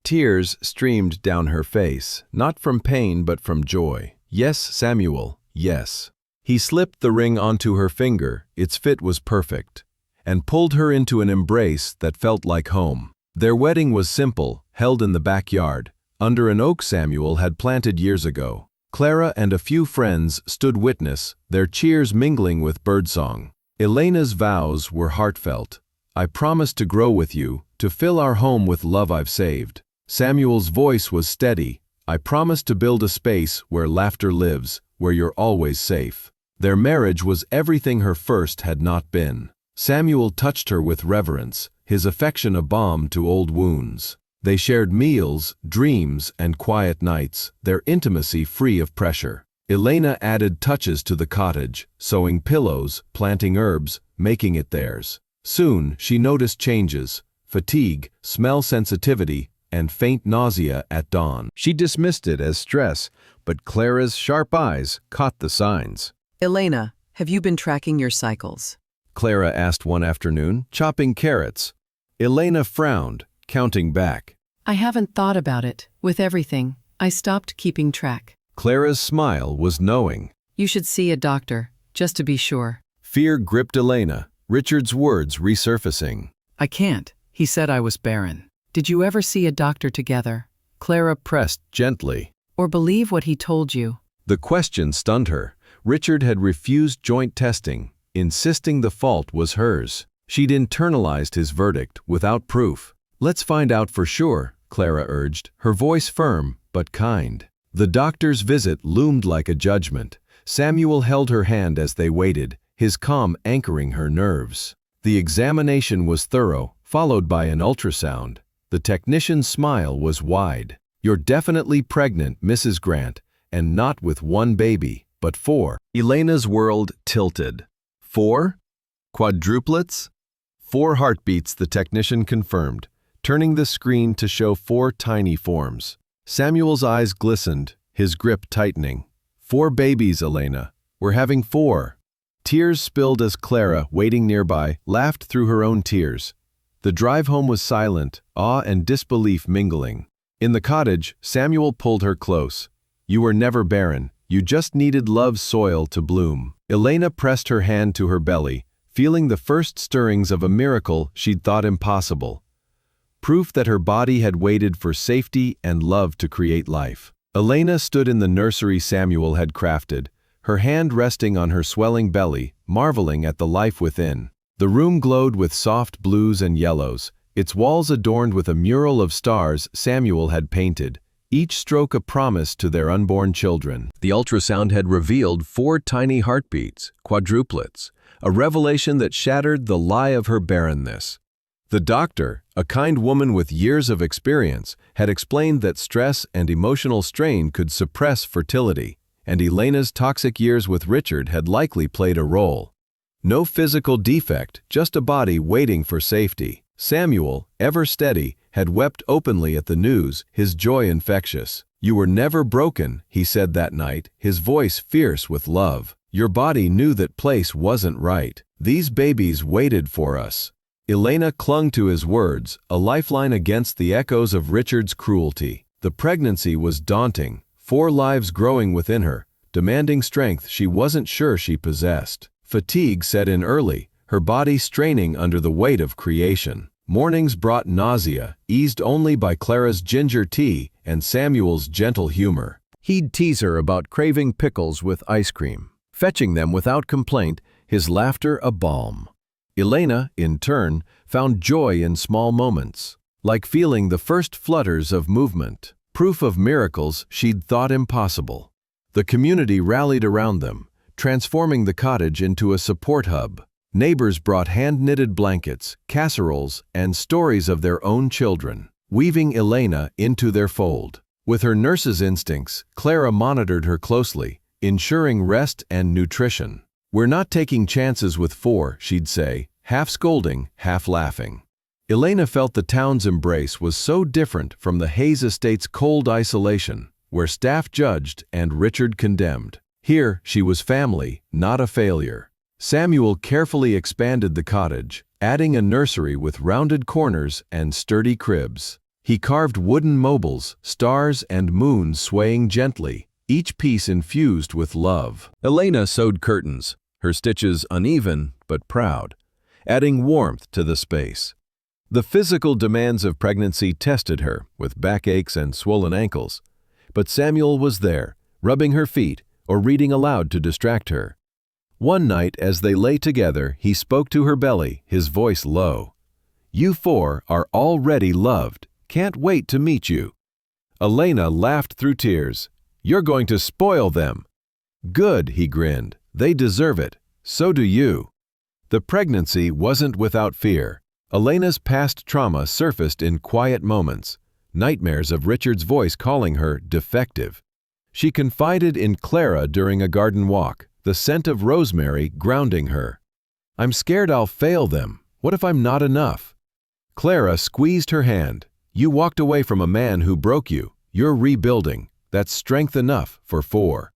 [SPEAKER 1] Tears streamed down her face, not from pain but from joy. "Yes, Samuel, yes." He slipped the ring onto her finger, its fit was perfect, and pulled her into an embrace that felt like home. Their wedding was simple, held in the backyard, under an oak Samuel had planted years ago. Clara and a few friends stood witness, their cheers mingling with birdsong. Elena's vows were heartfelt. "I promise to grow with you, to fill our home with love I've saved." Samuel's voice was steady. "I promise to build a space where laughter lives, where you're always safe." Their marriage was everything her first had not been. Samuel touched her with reverence, his affection a balm to old wounds. They shared meals, dreams, and quiet nights, their intimacy free of pressure. Elena added touches to the cottage, sewing pillows, planting herbs, making it theirs. Soon, she noticed changes: fatigue, smell sensitivity, and faint nausea at dawn. She dismissed it as stress, but Clara's sharp eyes caught the signs.
[SPEAKER 2] "Elena, have you been tracking your cycles?"
[SPEAKER 1] Clara asked one afternoon, chopping carrots. Elena frowned, counting back.
[SPEAKER 2] "I haven't thought about it. With everything, I stopped keeping track."
[SPEAKER 1] Clara's smile was knowing.
[SPEAKER 2] "You should see a doctor, just to be sure."
[SPEAKER 1] Fear gripped Elena, Richard's words resurfacing.
[SPEAKER 2] "I can't. He said I was barren. Did you ever see a doctor together?"
[SPEAKER 1] Clara pressed gently.
[SPEAKER 2] "Or believe what he told you?"
[SPEAKER 1] The question stunned her. Richard had refused joint testing, insisting the fault was hers. She'd internalized his verdict without proof. "Let's find out for sure," Clara urged, her voice firm but kind. The doctor's visit loomed like a judgment. Samuel held her hand as they waited, his calm anchoring her nerves. The examination was thorough, followed by an ultrasound. The technician's smile was wide. "You're definitely pregnant, Mrs. Grant, and not with one baby, but 4. Elena's world tilted. 4? Quadruplets? 4 heartbeats, the technician confirmed, turning the screen to show 4 tiny forms. Samuel's eyes glistened, his grip tightening. 4 babies, Elena. We're having 4. Tears spilled as Clara, waiting nearby, laughed through her own tears. The drive home was silent, awe and disbelief mingling. In the cottage, Samuel pulled her close. "You were never barren. You just needed love's soil to bloom." Elena pressed her hand to her belly, feeling the first stirrings of a miracle she'd thought impossible. Proof that her body had waited for safety and love to create life. Elena stood in the nursery Samuel had crafted, her hand resting on her swelling belly, marveling at the life within. The room glowed with soft blues and yellows, its walls adorned with a mural of stars Samuel had painted, each stroke a promise to their unborn children. The ultrasound had revealed 4 tiny heartbeats, quadruplets, a revelation that shattered the lie of her barrenness. The doctor, a kind woman with years of experience, had explained that stress and emotional strain could suppress fertility, and Elena's toxic years with Richard had likely played a role. No physical defect, just a body waiting for safety. Samuel, ever steady, had wept openly at the news, his joy infectious. "You were never broken," he said that night, his voice fierce with love. "Your body knew that place wasn't right. These babies waited for us." Elena clung to his words, a lifeline against the echoes of Richard's cruelty. The pregnancy was daunting, 4 lives growing within her, demanding strength she wasn't sure she possessed. Fatigue set in early, her body straining under the weight of creation. Mornings brought nausea, eased only by Clara's ginger tea and Samuel's gentle humor. He'd tease her about craving pickles with ice cream, fetching them without complaint, his laughter a balm. Elena, in turn, found joy in small moments, like feeling the first flutters of movement, proof of miracles she'd thought impossible. The community rallied around them, transforming the cottage into a support hub. Neighbors brought hand-knitted blankets, casseroles, and stories of their own children, weaving Elena into their fold. With her nurse's instincts, Clara monitored her closely, ensuring rest and nutrition. "We're not taking chances with 4, she'd say, half scolding, half laughing. Elena felt the town's embrace was so different from the Hayes estate's cold isolation, where staff judged and Richard condemned. Here, she was family, not a failure. Samuel carefully expanded the cottage, adding a nursery with rounded corners and sturdy cribs. He carved wooden mobiles, stars and moons swaying gently, each piece infused with love. Elena sewed curtains, her stitches uneven but proud, adding warmth to the space. The physical demands of pregnancy tested her, with backaches and swollen ankles, but Samuel was there, rubbing her feet or reading aloud to distract her. One night, as they lay together, he spoke to her belly, his voice low. "You 4 are already loved. Can't wait to meet you." Elena laughed through tears. "You're going to spoil them." "Good," he grinned. "They deserve it. So do you." The pregnancy wasn't without fear. Elena's past trauma surfaced in quiet moments, nightmares of Richard's voice calling her defective. She confided in Clara during a garden walk, the scent of rosemary grounding her. "I'm scared I'll fail them. What if I'm not enough?" Clara squeezed her hand. "You walked away from a man who broke you. You're rebuilding. That's strength enough for 4.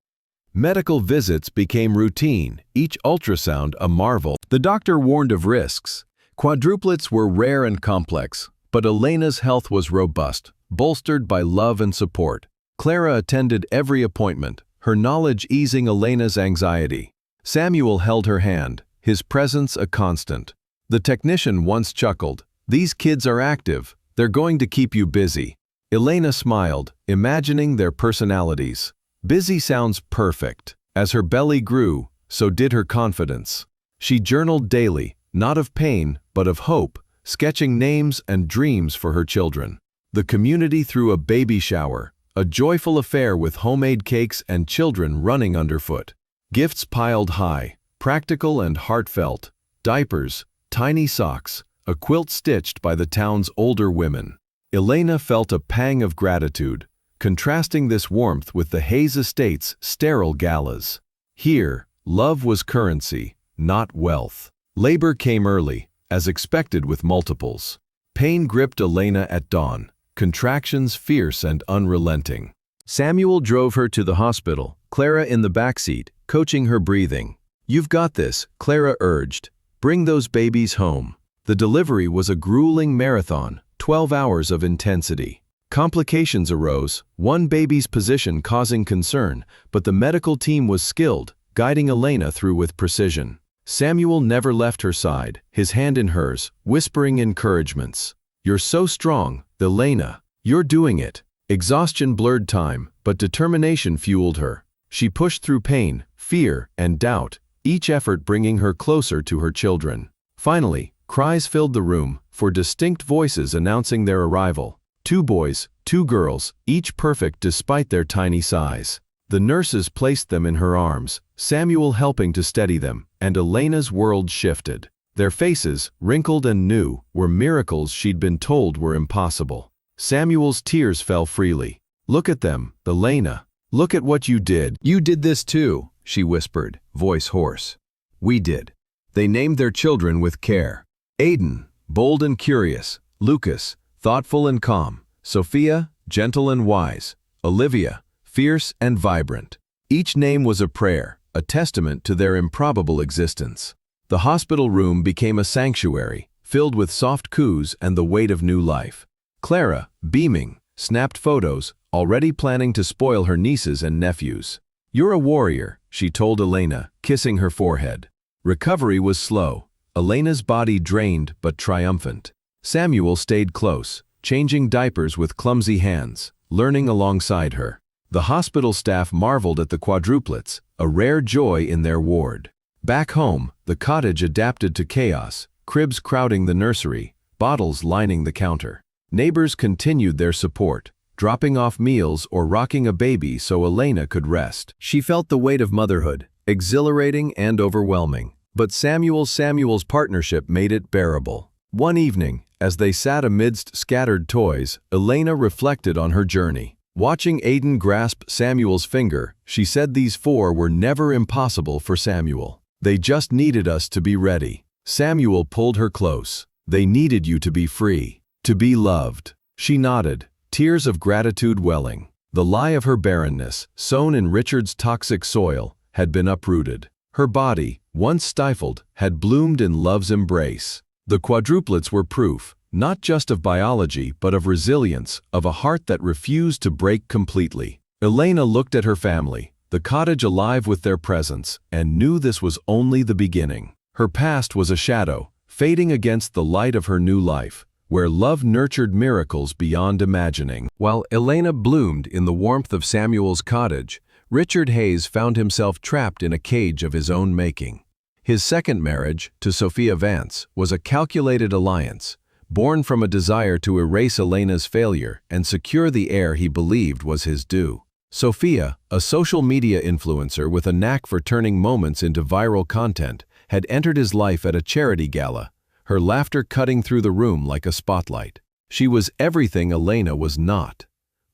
[SPEAKER 1] Medical visits became routine, each ultrasound a marvel. The doctor warned of risks. Quadruplets were rare and complex, but Elena's health was robust, bolstered by love and support. Clara attended every appointment, her knowledge easing Elena's anxiety. Samuel held her hand, his presence a constant. The technician once chuckled, "These kids are active. They're going to keep you busy." Elena smiled, imagining their personalities. Busy sounds perfect. As her belly grew, so did her confidence. She journaled daily, not of pain, but of hope, sketching names and dreams for her children. The community threw a baby shower, a joyful affair with homemade cakes and children running underfoot. Gifts piled high, practical and heartfelt, diapers, tiny socks, a quilt stitched by the town's older women. Elena felt a pang of gratitude, contrasting this warmth with the Hayes estate's sterile galas. Here, love was currency, not wealth. Labor came early, as expected with multiples. Pain gripped Elena at dawn, contractions fierce and unrelenting. Samuel drove her to the hospital, Clara in the backseat, coaching her breathing. "You've got this," Clara urged. "Bring those babies home." The delivery was a grueling marathon, 12 hours of intensity. Complications arose, one baby's position causing concern, but the medical team was skilled, guiding Elena through with precision. Samuel never left her side, his hand in hers, whispering encouragements. "You're so strong, Elena. You're doing it." Exhaustion blurred time, but determination fueled her. She pushed through pain, fear, and doubt, each effort bringing her closer to her children. Finally, cries filled the room, for distinct voices announcing their arrival. 2 boys, 2 girls, each perfect despite their tiny size. The nurses placed them in her arms, Samuel helping to steady them, and Elena's world shifted. Their faces, wrinkled and new, were miracles she'd been told were impossible. Samuel's tears fell freely. "Look at them, Elena. Look at what you did." "You did this too," she whispered, voice hoarse. "We did." They named their children with care. Aiden, bold and curious. Lucas, thoughtful and calm. Sophia, gentle and wise. Olivia, fierce and vibrant. Each name was a prayer, a testament to their improbable existence. The hospital room became a sanctuary, filled with soft coos and the weight of new life. Clara, beaming, snapped photos, already planning to spoil her nieces and nephews. "You're a warrior," she told Elena, kissing her forehead. Recovery was slow, Elena's body drained but triumphant. Samuel stayed close, changing diapers with clumsy hands, learning alongside her. The hospital staff marveled at the quadruplets, a rare joy in their ward. Back home, the cottage adapted to chaos, cribs crowding the nursery, bottles lining the counter. Neighbors continued their support, dropping off meals or rocking a baby so Elena could rest. She felt the weight of motherhood, exhilarating and overwhelming. But Samuel's partnership made it bearable. One evening, as they sat amidst scattered toys, Elena reflected on her journey. Watching Aiden grasp Samuel's finger, she said these four were never impossible for Samuel. They just needed us to be ready. Samuel pulled her close. They needed you to be free, to be loved. She nodded, tears of gratitude welling. The lie of her barrenness, sown in Richard's toxic soil, had been uprooted. Her body, once stifled, had bloomed in love's embrace. The quadruplets were proof, not just of biology, but of resilience, of a heart that refused to break completely. Elena looked at her family, the cottage alive with their presence, and knew this was only the beginning. Her past was a shadow, fading against the light of her new life, where love nurtured miracles beyond imagining. While Elena bloomed in the warmth of Samuel's cottage, Richard Hayes found himself trapped in a cage of his own making. His second marriage, to Sophia Vance, was a calculated alliance, born from a desire to erase Elena's failure and secure the heir he believed was his due. Sophia, a social media influencer with a knack for turning moments into viral content, had entered his life at a charity gala, her laughter cutting through the room like a spotlight. She was everything Elena was not: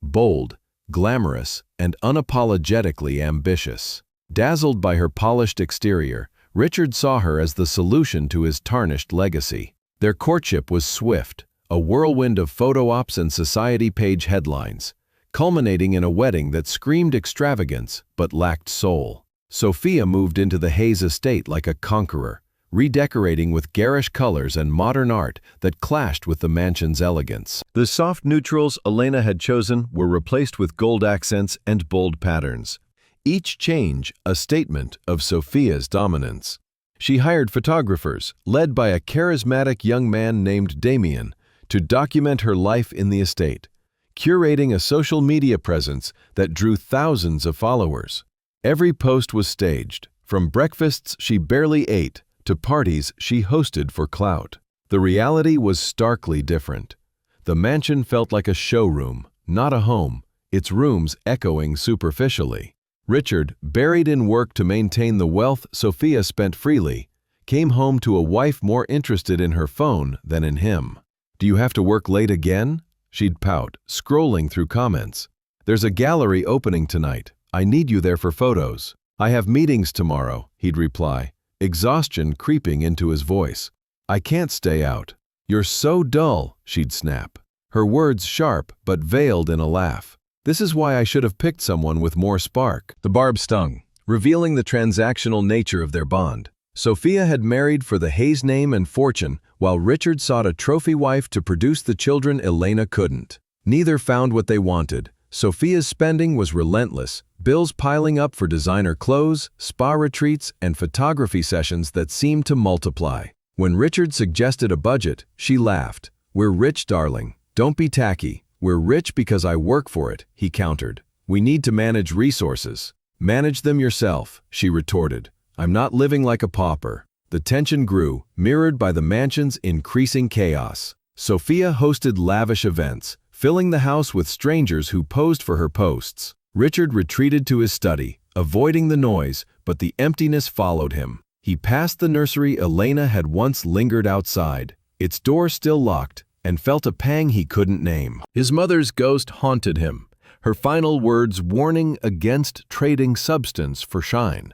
[SPEAKER 1] bold, glamorous, and unapologetically ambitious. Dazzled by her polished exterior, Richard saw her as the solution to his tarnished legacy. Their courtship was swift, a whirlwind of photo ops and society page headlines, culminating in a wedding that screamed extravagance but lacked soul. Sophia moved into the Hayes estate like a conqueror, redecorating with garish colors and modern art that clashed with the mansion's elegance. The soft neutrals Elena had chosen were replaced with gold accents and bold patterns, each change a statement of Sophia's dominance. She hired photographers, led by a charismatic young man named Damien, to document her life in the estate, curating a social media presence that drew thousands of followers. Every post was staged, from breakfasts she barely ate to parties she hosted for clout. The reality was starkly different. The mansion felt like a showroom, not a home, its rooms echoing superficially. Richard, buried in work to maintain the wealth Sophia spent freely, came home to a wife more interested in her phone than in him. "Do you have to work late again?" She'd pout, scrolling through comments. "There's a gallery opening tonight. I need you there for photos." "I have meetings tomorrow," he'd reply, exhaustion creeping into his voice. "I can't stay out." "You're so dull," she'd snap, her words sharp but veiled in a laugh. "This is why I should have picked someone with more spark." The barb stung, revealing the transactional nature of their bond. Sophia had married for the Hayes name and fortune, while Richard sought a trophy wife to produce the children Elena couldn't. Neither found what they wanted. Sophia's spending was relentless, bills piling up for designer clothes, spa retreats, and photography sessions that seemed to multiply. When Richard suggested a budget, she laughed. "We're rich, darling. Don't be tacky. We're rich because I work for it," he countered. "We need to manage resources." "Manage them yourself," she retorted. "I'm not living like a pauper." The tension grew, mirrored by the mansion's increasing chaos. Sophia hosted lavish events, filling the house with strangers who posed for her posts. Richard retreated to his study, avoiding the noise, but the emptiness followed him. He passed the nursery Elena had once lingered outside, its door still locked, and felt a pang he couldn't name. His mother's ghost haunted him, her final words warning against trading substance for shine.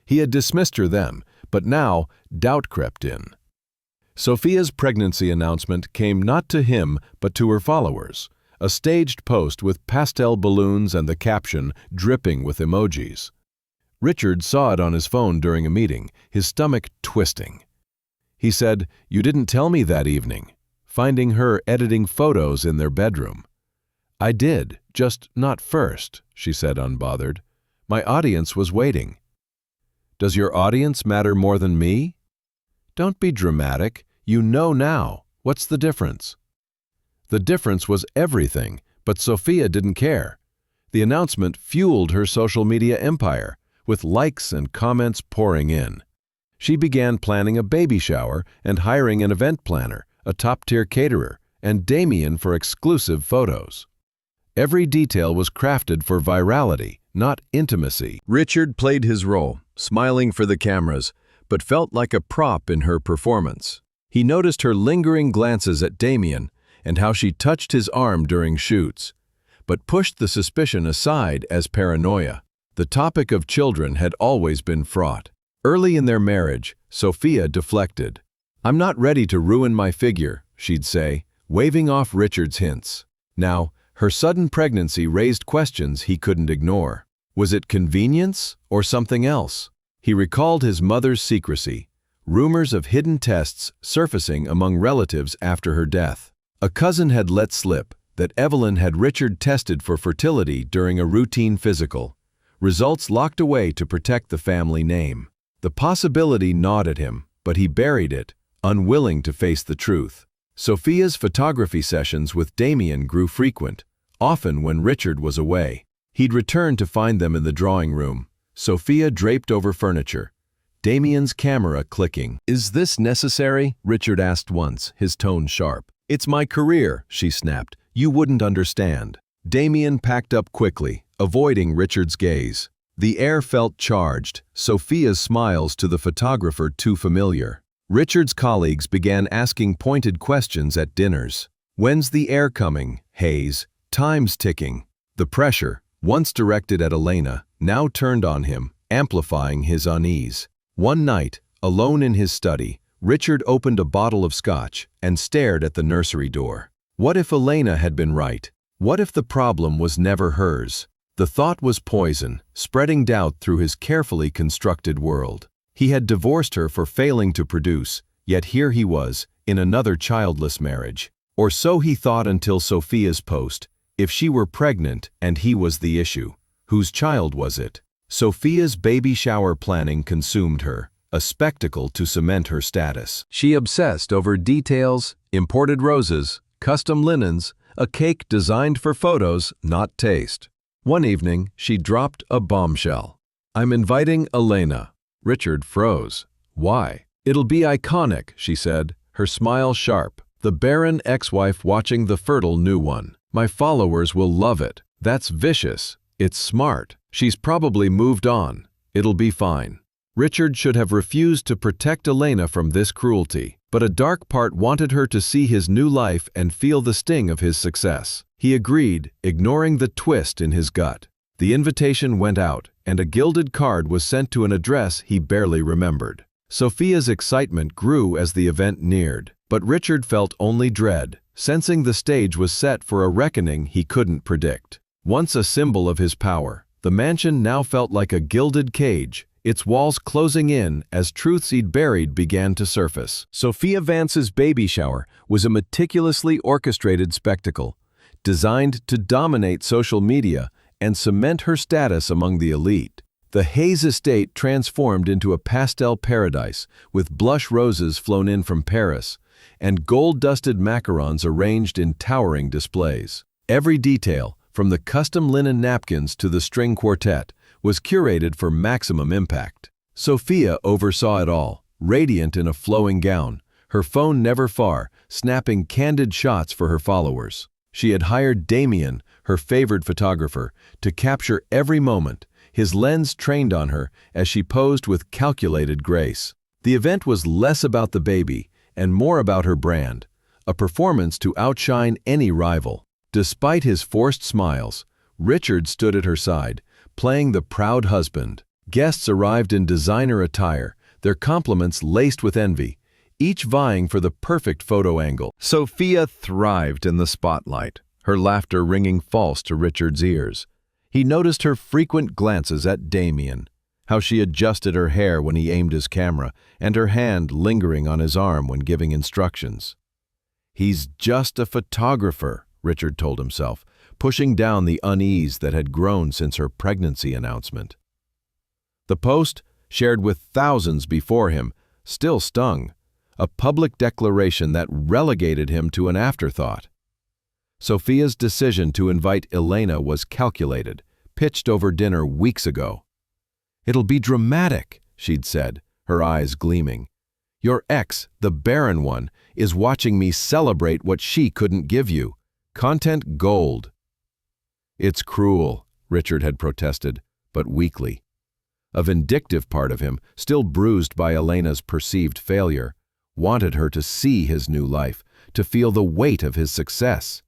[SPEAKER 1] He had dismissed her then, but now doubt crept in. Sophia's pregnancy announcement came not to him but to her followers, a staged post with pastel balloons and the caption dripping with emojis. Richard saw it on his phone during a meeting, his stomach twisting. He said, "You didn't tell me that evening," finding her editing photos in their bedroom. "I did, just not first," she said unbothered. "My audience was waiting." "Does your audience matter more than me?" "Don't be dramatic. You know now. What's the difference?" The difference was everything, but Sophia didn't care. The announcement fueled her social media empire, with likes and comments pouring in. She began planning a baby shower and hiring an event planner, a top-tier caterer, and Damien for exclusive photos. Every detail was crafted for virality, not intimacy. Richard played his role, smiling for the cameras, but felt like a prop in her performance. He noticed her lingering glances at Damien and how she touched his arm during shoots, but pushed the suspicion aside as paranoia. The topic of children had always been fraught. Early in their marriage, Sophia deflected. "I'm not ready to ruin my figure," she'd say, waving off Richard's hints. Now, her sudden pregnancy raised questions he couldn't ignore. Was it convenience or something else? He recalled his mother's secrecy, rumors of hidden tests surfacing among relatives after her death. A cousin had let slip that Evelyn had Richard tested for fertility during a routine physical, results locked away to protect the family name. The possibility gnawed at him, but he buried it, unwilling to face the truth. Sophia's photography sessions with Damien grew frequent, often when Richard was away. He'd return to find them in the drawing room, Sophia draped over furniture, Damien's camera clicking. "Is this necessary?" Richard asked once, his tone sharp. "It's my career," she snapped. "You wouldn't understand." Damien packed up quickly, avoiding Richard's gaze. The air felt charged, Sophia's smiles to the photographer too familiar. Richard's colleagues began asking pointed questions at dinners. "When's the air coming, Hayes? Time's ticking." The pressure, once directed at Elena, now turned on him, amplifying his unease. One night, alone in his study, Richard opened a bottle of scotch and stared at the nursery door. What if Elena had been right? What if the problem was never hers? The thought was poison, spreading doubt through his carefully constructed world. He had divorced her for failing to produce, yet here he was, in another childless marriage. Or so he thought until Sophia's post. If she were pregnant and he was the issue, whose child was it? Sophia's baby shower planning consumed her, a spectacle to cement her status. She obsessed over details, imported roses, custom linens, a cake designed for photos, not taste. One evening, she dropped a bombshell. "I'm inviting Elena." Richard froze. "Why?" "It'll be iconic," she said, her smile sharp. "The barren ex-wife watching the fertile new one. My followers will love it. That's vicious. It's smart. She's probably moved on. It'll be fine." Richard should have refused to protect Elena from this cruelty, but a dark part wanted her to see his new life and feel the sting of his success. He agreed, ignoring the twist in his gut. The invitation went out, and a gilded card was sent to an address he barely remembered. Sophia's excitement grew as the event neared, but Richard felt only dread, sensing the stage was set for a reckoning he couldn't predict. Once a symbol of his power, the mansion now felt like a gilded cage, its walls closing in as truths he'd buried began to surface. Sophia Vance's baby shower was a meticulously orchestrated spectacle, designed to dominate social media and cement her status among the elite. The Hayes estate transformed into a pastel paradise, with blush roses flown in from Paris, and gold-dusted macarons arranged in towering displays. Every detail, from the custom linen napkins to the string quartet, was curated for maximum impact. Sophia oversaw it all, radiant in a flowing gown, her phone never far, snapping candid shots for her followers. She had hired Damien, her favored photographer, to capture every moment, his lens trained on her as she posed with calculated grace. The event was less about the baby and more about her brand, a performance to outshine any rival. Despite his forced smiles, Richard stood at her side, playing the proud husband. Guests arrived in designer attire, their compliments laced with envy, each vying for the perfect photo angle. Sophia thrived in the spotlight, her laughter ringing false to Richard's ears. He noticed her frequent glances at Damien, how she adjusted her hair when he aimed his camera, and her hand lingering on his arm when giving instructions. "He's just a photographer," Richard told himself, pushing down the unease that had grown since her pregnancy announcement. The post, shared with thousands before him, still stung, a public declaration that relegated him to an afterthought. Sophia's decision to invite Elena was calculated, pitched over dinner weeks ago. "It'll be dramatic," she'd said, her eyes gleaming. "Your ex, the barren one, is watching me celebrate what she couldn't give you. Content gold." "It's cruel," Richard had protested, but weakly. A vindictive part of him, still bruised by Elena's perceived failure, wanted her to see his new life, to feel the weight of his success.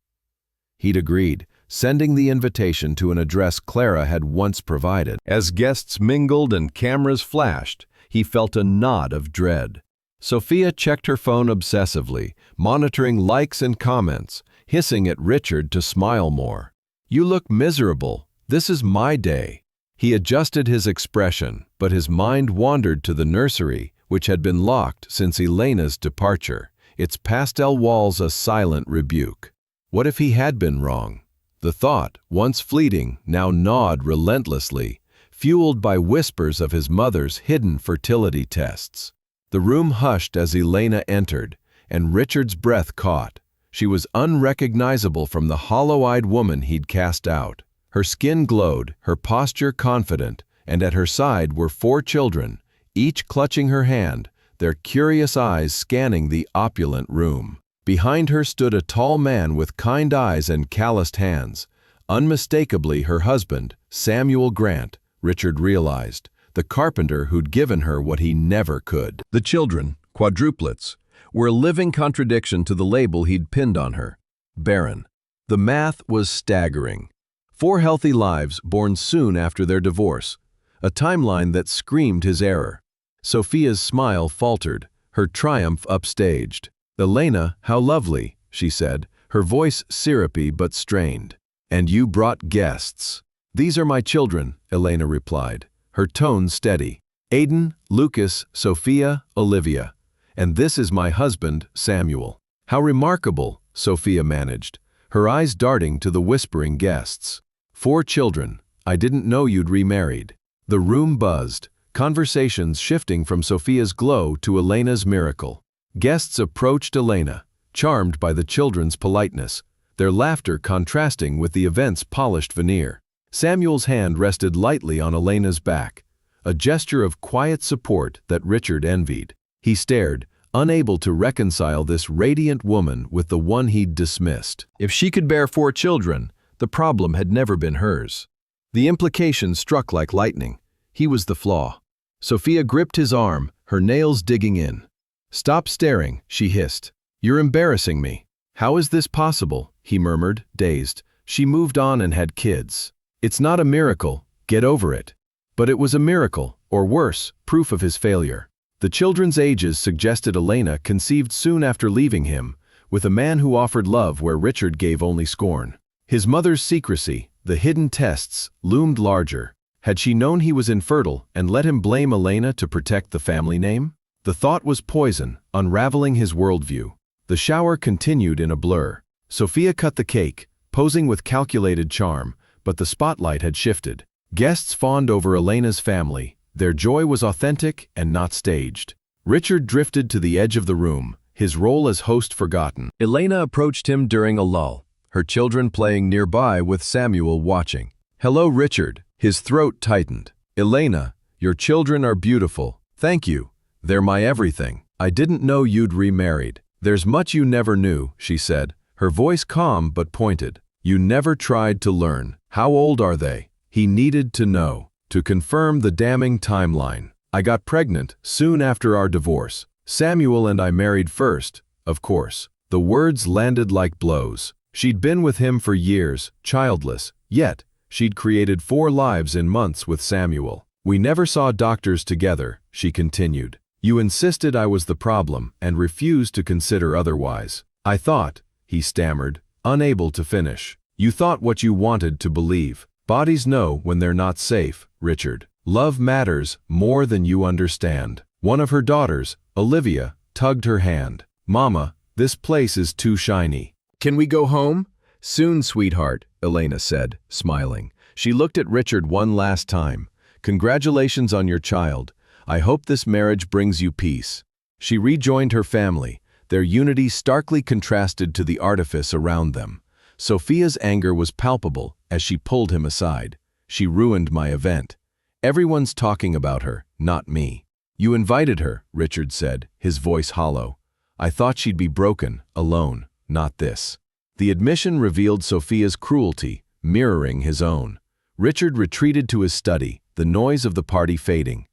[SPEAKER 1] He'd agreed, sending the invitation to an address Clara had once provided. As guests mingled and cameras flashed, he felt a nod of dread. Sophia checked her phone obsessively, monitoring likes and comments, hissing at Richard to smile more. "You look miserable. This is my day." He adjusted his expression, but his mind wandered to the nursery, which had been locked since Elena's departure, its pastel walls a silent rebuke. What if he had been wrong? The thought, once fleeting, now gnawed relentlessly, fueled by whispers of his mother's hidden fertility tests. The room hushed as Elena entered, and Richard's breath caught. She was unrecognizable from the hollow-eyed woman he'd cast out. Her skin glowed, her posture confident, and at her side were 4 children, each clutching her hand, their curious eyes scanning the opulent room. Behind her stood a tall man with kind eyes and calloused hands, unmistakably her husband, Samuel Grant, Richard realized, the carpenter who'd given her what he never could. The children, quadruplets, were a living contradiction to the label he'd pinned on her, barren. The math was staggering. 4 healthy lives born soon after their divorce, a timeline that screamed his error. Sophia's smile faltered, her triumph upstaged. "Elena, how lovely," she said, her voice syrupy but strained. "And you brought guests." "These are my children," Elena replied, her tone steady. "Aiden, Lucas, Sophia, Olivia. And this is my husband, Samuel." "How remarkable," Sophia managed, her eyes darting to the whispering guests. 4 children. I didn't know you'd remarried." The room buzzed, conversations shifting from Sophia's glow to Elena's miracle. Guests approached Elena, charmed by the children's politeness, their laughter contrasting with the event's polished veneer. Samuel's hand rested lightly on Elena's back, a gesture of quiet support that Richard envied. He stared, unable to reconcile this radiant woman with the one he'd dismissed. If she could bear 4 children, the problem had never been hers. The implication struck like lightning. He was the flaw. Sophia gripped his arm, her nails digging in. "Stop staring," she hissed. "You're embarrassing me." "How is this possible?" he murmured, dazed. "She moved on and had kids." "It's not a miracle. Get over it." But it was a miracle, or worse, proof of his failure. The children's ages suggested Elena conceived soon after leaving him, with a man who offered love where Richard gave only scorn. His mother's secrecy, the hidden tests, loomed larger. Had she known he was infertile and let him blame Elena to protect the family name? The thought was poison, unraveling his worldview. The shower continued in a blur. Sophia cut the cake, posing with calculated charm, but the spotlight had shifted. Guests fawned over Elena's family. Their joy was authentic and not staged. Richard drifted to the edge of the room, his role as host forgotten. Elena approached him during a lull, her children playing nearby with Samuel watching. "Hello, Richard." His throat tightened. "Elena, your children are beautiful. Thank you. They're my everything. I didn't know you'd remarried." "There's much you never knew," she said, her voice calm but pointed. "You never tried to learn. How old are they?" He needed to know, to confirm the damning timeline. "I got pregnant soon after our divorce. Samuel and I married first, of course." The words landed like blows. She'd been with him for years, childless, yet she'd created 4 lives in months with Samuel. "We never saw doctors together," she continued. "You insisted I was the problem and refused to consider otherwise. I thought," he stammered, unable to finish. "You thought what you wanted to believe. Bodies know when they're not safe, Richard. Love matters more than you understand." One of her daughters, Olivia, tugged her hand. "Mama, this place is too shiny." "Can we go home?" "Soon, sweetheart," Elena said, smiling. She looked at Richard one last time. "Congratulations on your child. I hope this marriage brings you peace." She rejoined her family, their unity starkly contrasted to the artifice around them. Sophia's anger was palpable as she pulled him aside. "She ruined my event. Everyone's talking about her, not me." "You invited her," Richard said, his voice hollow. "I thought she'd be broken, alone, not this." The admission revealed Sophia's cruelty, mirroring his own. Richard retreated to his study, the noise of the party fading.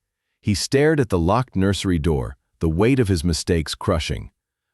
[SPEAKER 1] He stared at the locked nursery door, the weight of his mistakes crushing.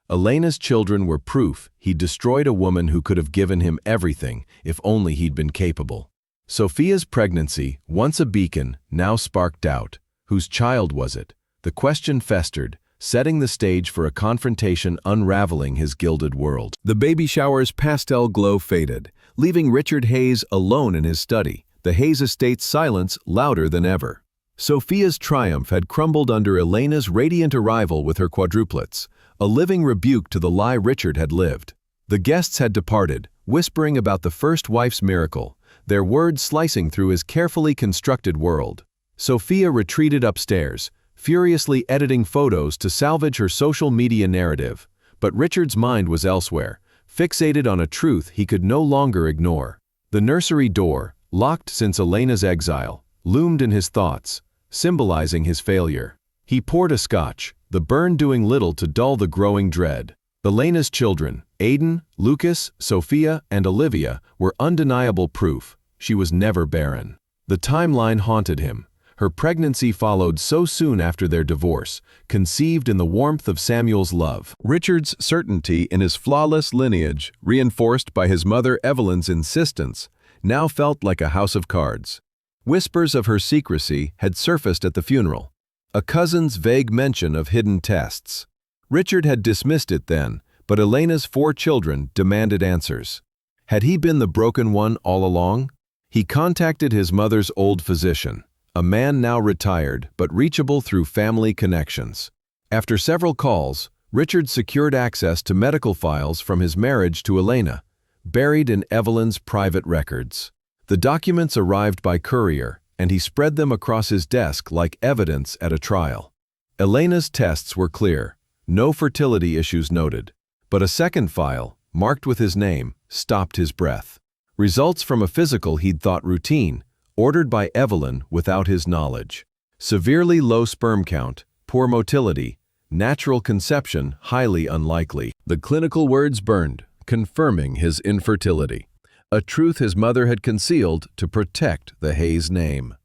[SPEAKER 1] Elena's children were proof he'd destroyed a woman who could have given him everything if only he'd been capable. Sophia's pregnancy, once a beacon, now sparked doubt. Whose child was it? The question festered, setting the stage for a confrontation unraveling his gilded world. The baby shower's pastel glow faded, leaving Richard Hayes alone in his study, the Hayes estate's silence louder than ever. Sophia's triumph had crumbled under Elena's radiant arrival with her quadruplets, a living rebuke to the lie Richard had lived. The guests had departed, whispering about the first wife's miracle, their words slicing through his carefully constructed world. Sophia retreated upstairs, furiously editing photos to salvage her social media narrative, but Richard's mind was elsewhere, fixated on a truth he could no longer ignore. The nursery door, locked since Elena's exile, loomed in his thoughts, symbolizing his failure. He poured a scotch, the burn doing little to dull the growing dread. Elena's children, Aiden, Lucas, Sophia, and Olivia, were undeniable proof she was never barren. The timeline haunted him. Her pregnancy followed so soon after their divorce, conceived in the warmth of Samuel's love. Richard's certainty in his flawless lineage, reinforced by his mother Evelyn's insistence, now felt like a house of cards. Whispers of her secrecy had surfaced at the funeral, a cousin's vague mention of hidden tests. Richard had dismissed it then, but Elena's 4 children demanded answers. Had he been the broken one all along? He contacted his mother's old physician, a man now retired but reachable through family connections. After several calls, Richard secured access to medical files from his marriage to Elena, buried in Evelyn's private records. The documents arrived by courier, and he spread them across his desk like evidence at a trial. Elena's tests were clear, no fertility issues noted, but a second file, marked with his name, stopped his breath. Results from a physical he'd thought routine, ordered by Evelyn without his knowledge. Severely low sperm count, poor motility, natural conception highly unlikely. The clinical words burned, confirming his infertility, a truth his mother had concealed to protect the Hayes name.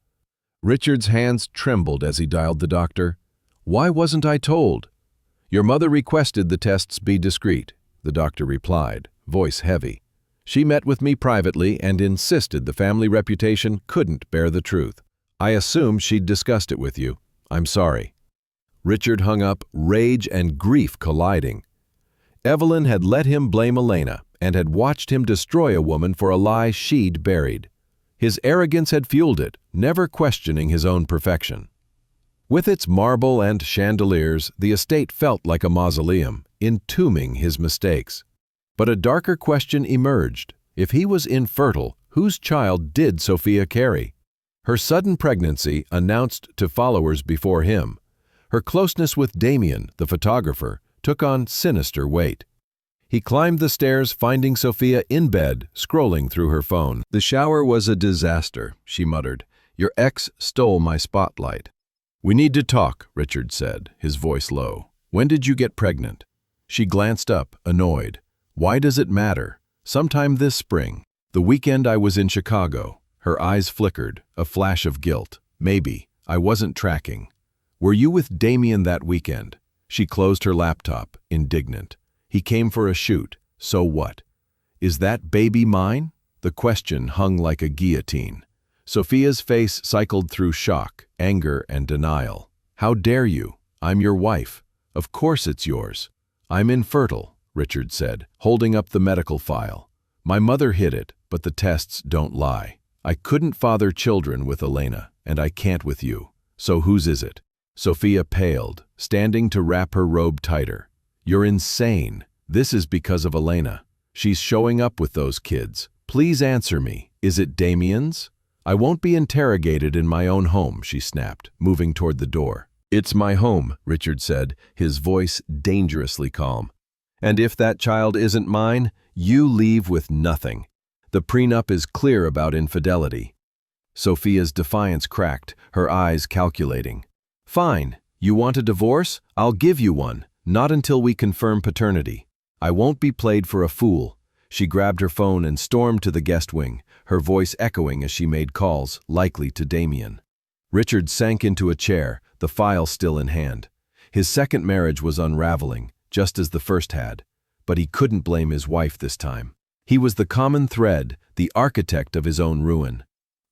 [SPEAKER 1] Richard's hands trembled as he dialed the doctor. "Why wasn't I told?" "Your mother requested the tests be discreet," the doctor replied, voice heavy. "She met with me privately and insisted the family reputation couldn't bear the truth. I assumed she'd discussed it with you. I'm sorry." Richard hung up, rage and grief colliding. Evelyn had let him blame Elena and had watched him destroy a woman for a lie she'd buried. His arrogance had fueled it, never questioning his own perfection. With its marble and chandeliers, the estate felt like a mausoleum, entombing his mistakes. But a darker question emerged. If he was infertile, whose child did Sophia carry? Her sudden pregnancy announced to followers before him. Her closeness with Damien, the photographer, took on sinister weight. He climbed the stairs, finding Sophia in bed, scrolling through her phone. "The shower was a disaster," she muttered. "Your ex stole my spotlight." "We need to talk," Richard said, his voice low. "When did you get pregnant?" She glanced up, annoyed. "Why does it matter? Sometime this spring. The weekend I was in Chicago." Her eyes flickered, a flash of guilt. "Maybe. I wasn't tracking." "Were you with Damien that weekend?" She closed her laptop, indignant. "He came for a shoot. So what? Is that baby mine?" The question hung like a guillotine. Sophia's face cycled through shock, anger, and denial. "How dare you? I'm your wife. Of course it's yours." "I'm infertile," Richard said, holding up the medical file. "My mother hid it, but the tests don't lie. I couldn't father children with Elena, and I can't with you. So whose is it?" Sophia paled, standing to wrap her robe tighter. "You're insane. This is because of Elena. She's showing up with those kids. Please answer me. Is it Damien's?" "I won't be interrogated in my own home," she snapped, moving toward the door. "It's my home," Richard said, his voice dangerously calm. "And if that child isn't mine, you leave with nothing. The prenup is clear about infidelity." Sophia's defiance cracked, her eyes calculating. "Fine. You want a divorce? I'll give you one. Not until we confirm paternity. I won't be played for a fool." She grabbed her phone and stormed to the guest wing, her voice echoing as she made calls, likely to Damien. Richard sank into a chair, the file still in hand. His second marriage was unraveling, just as the first had, but he couldn't blame his wife this time. He was the common thread, the architect of his own ruin.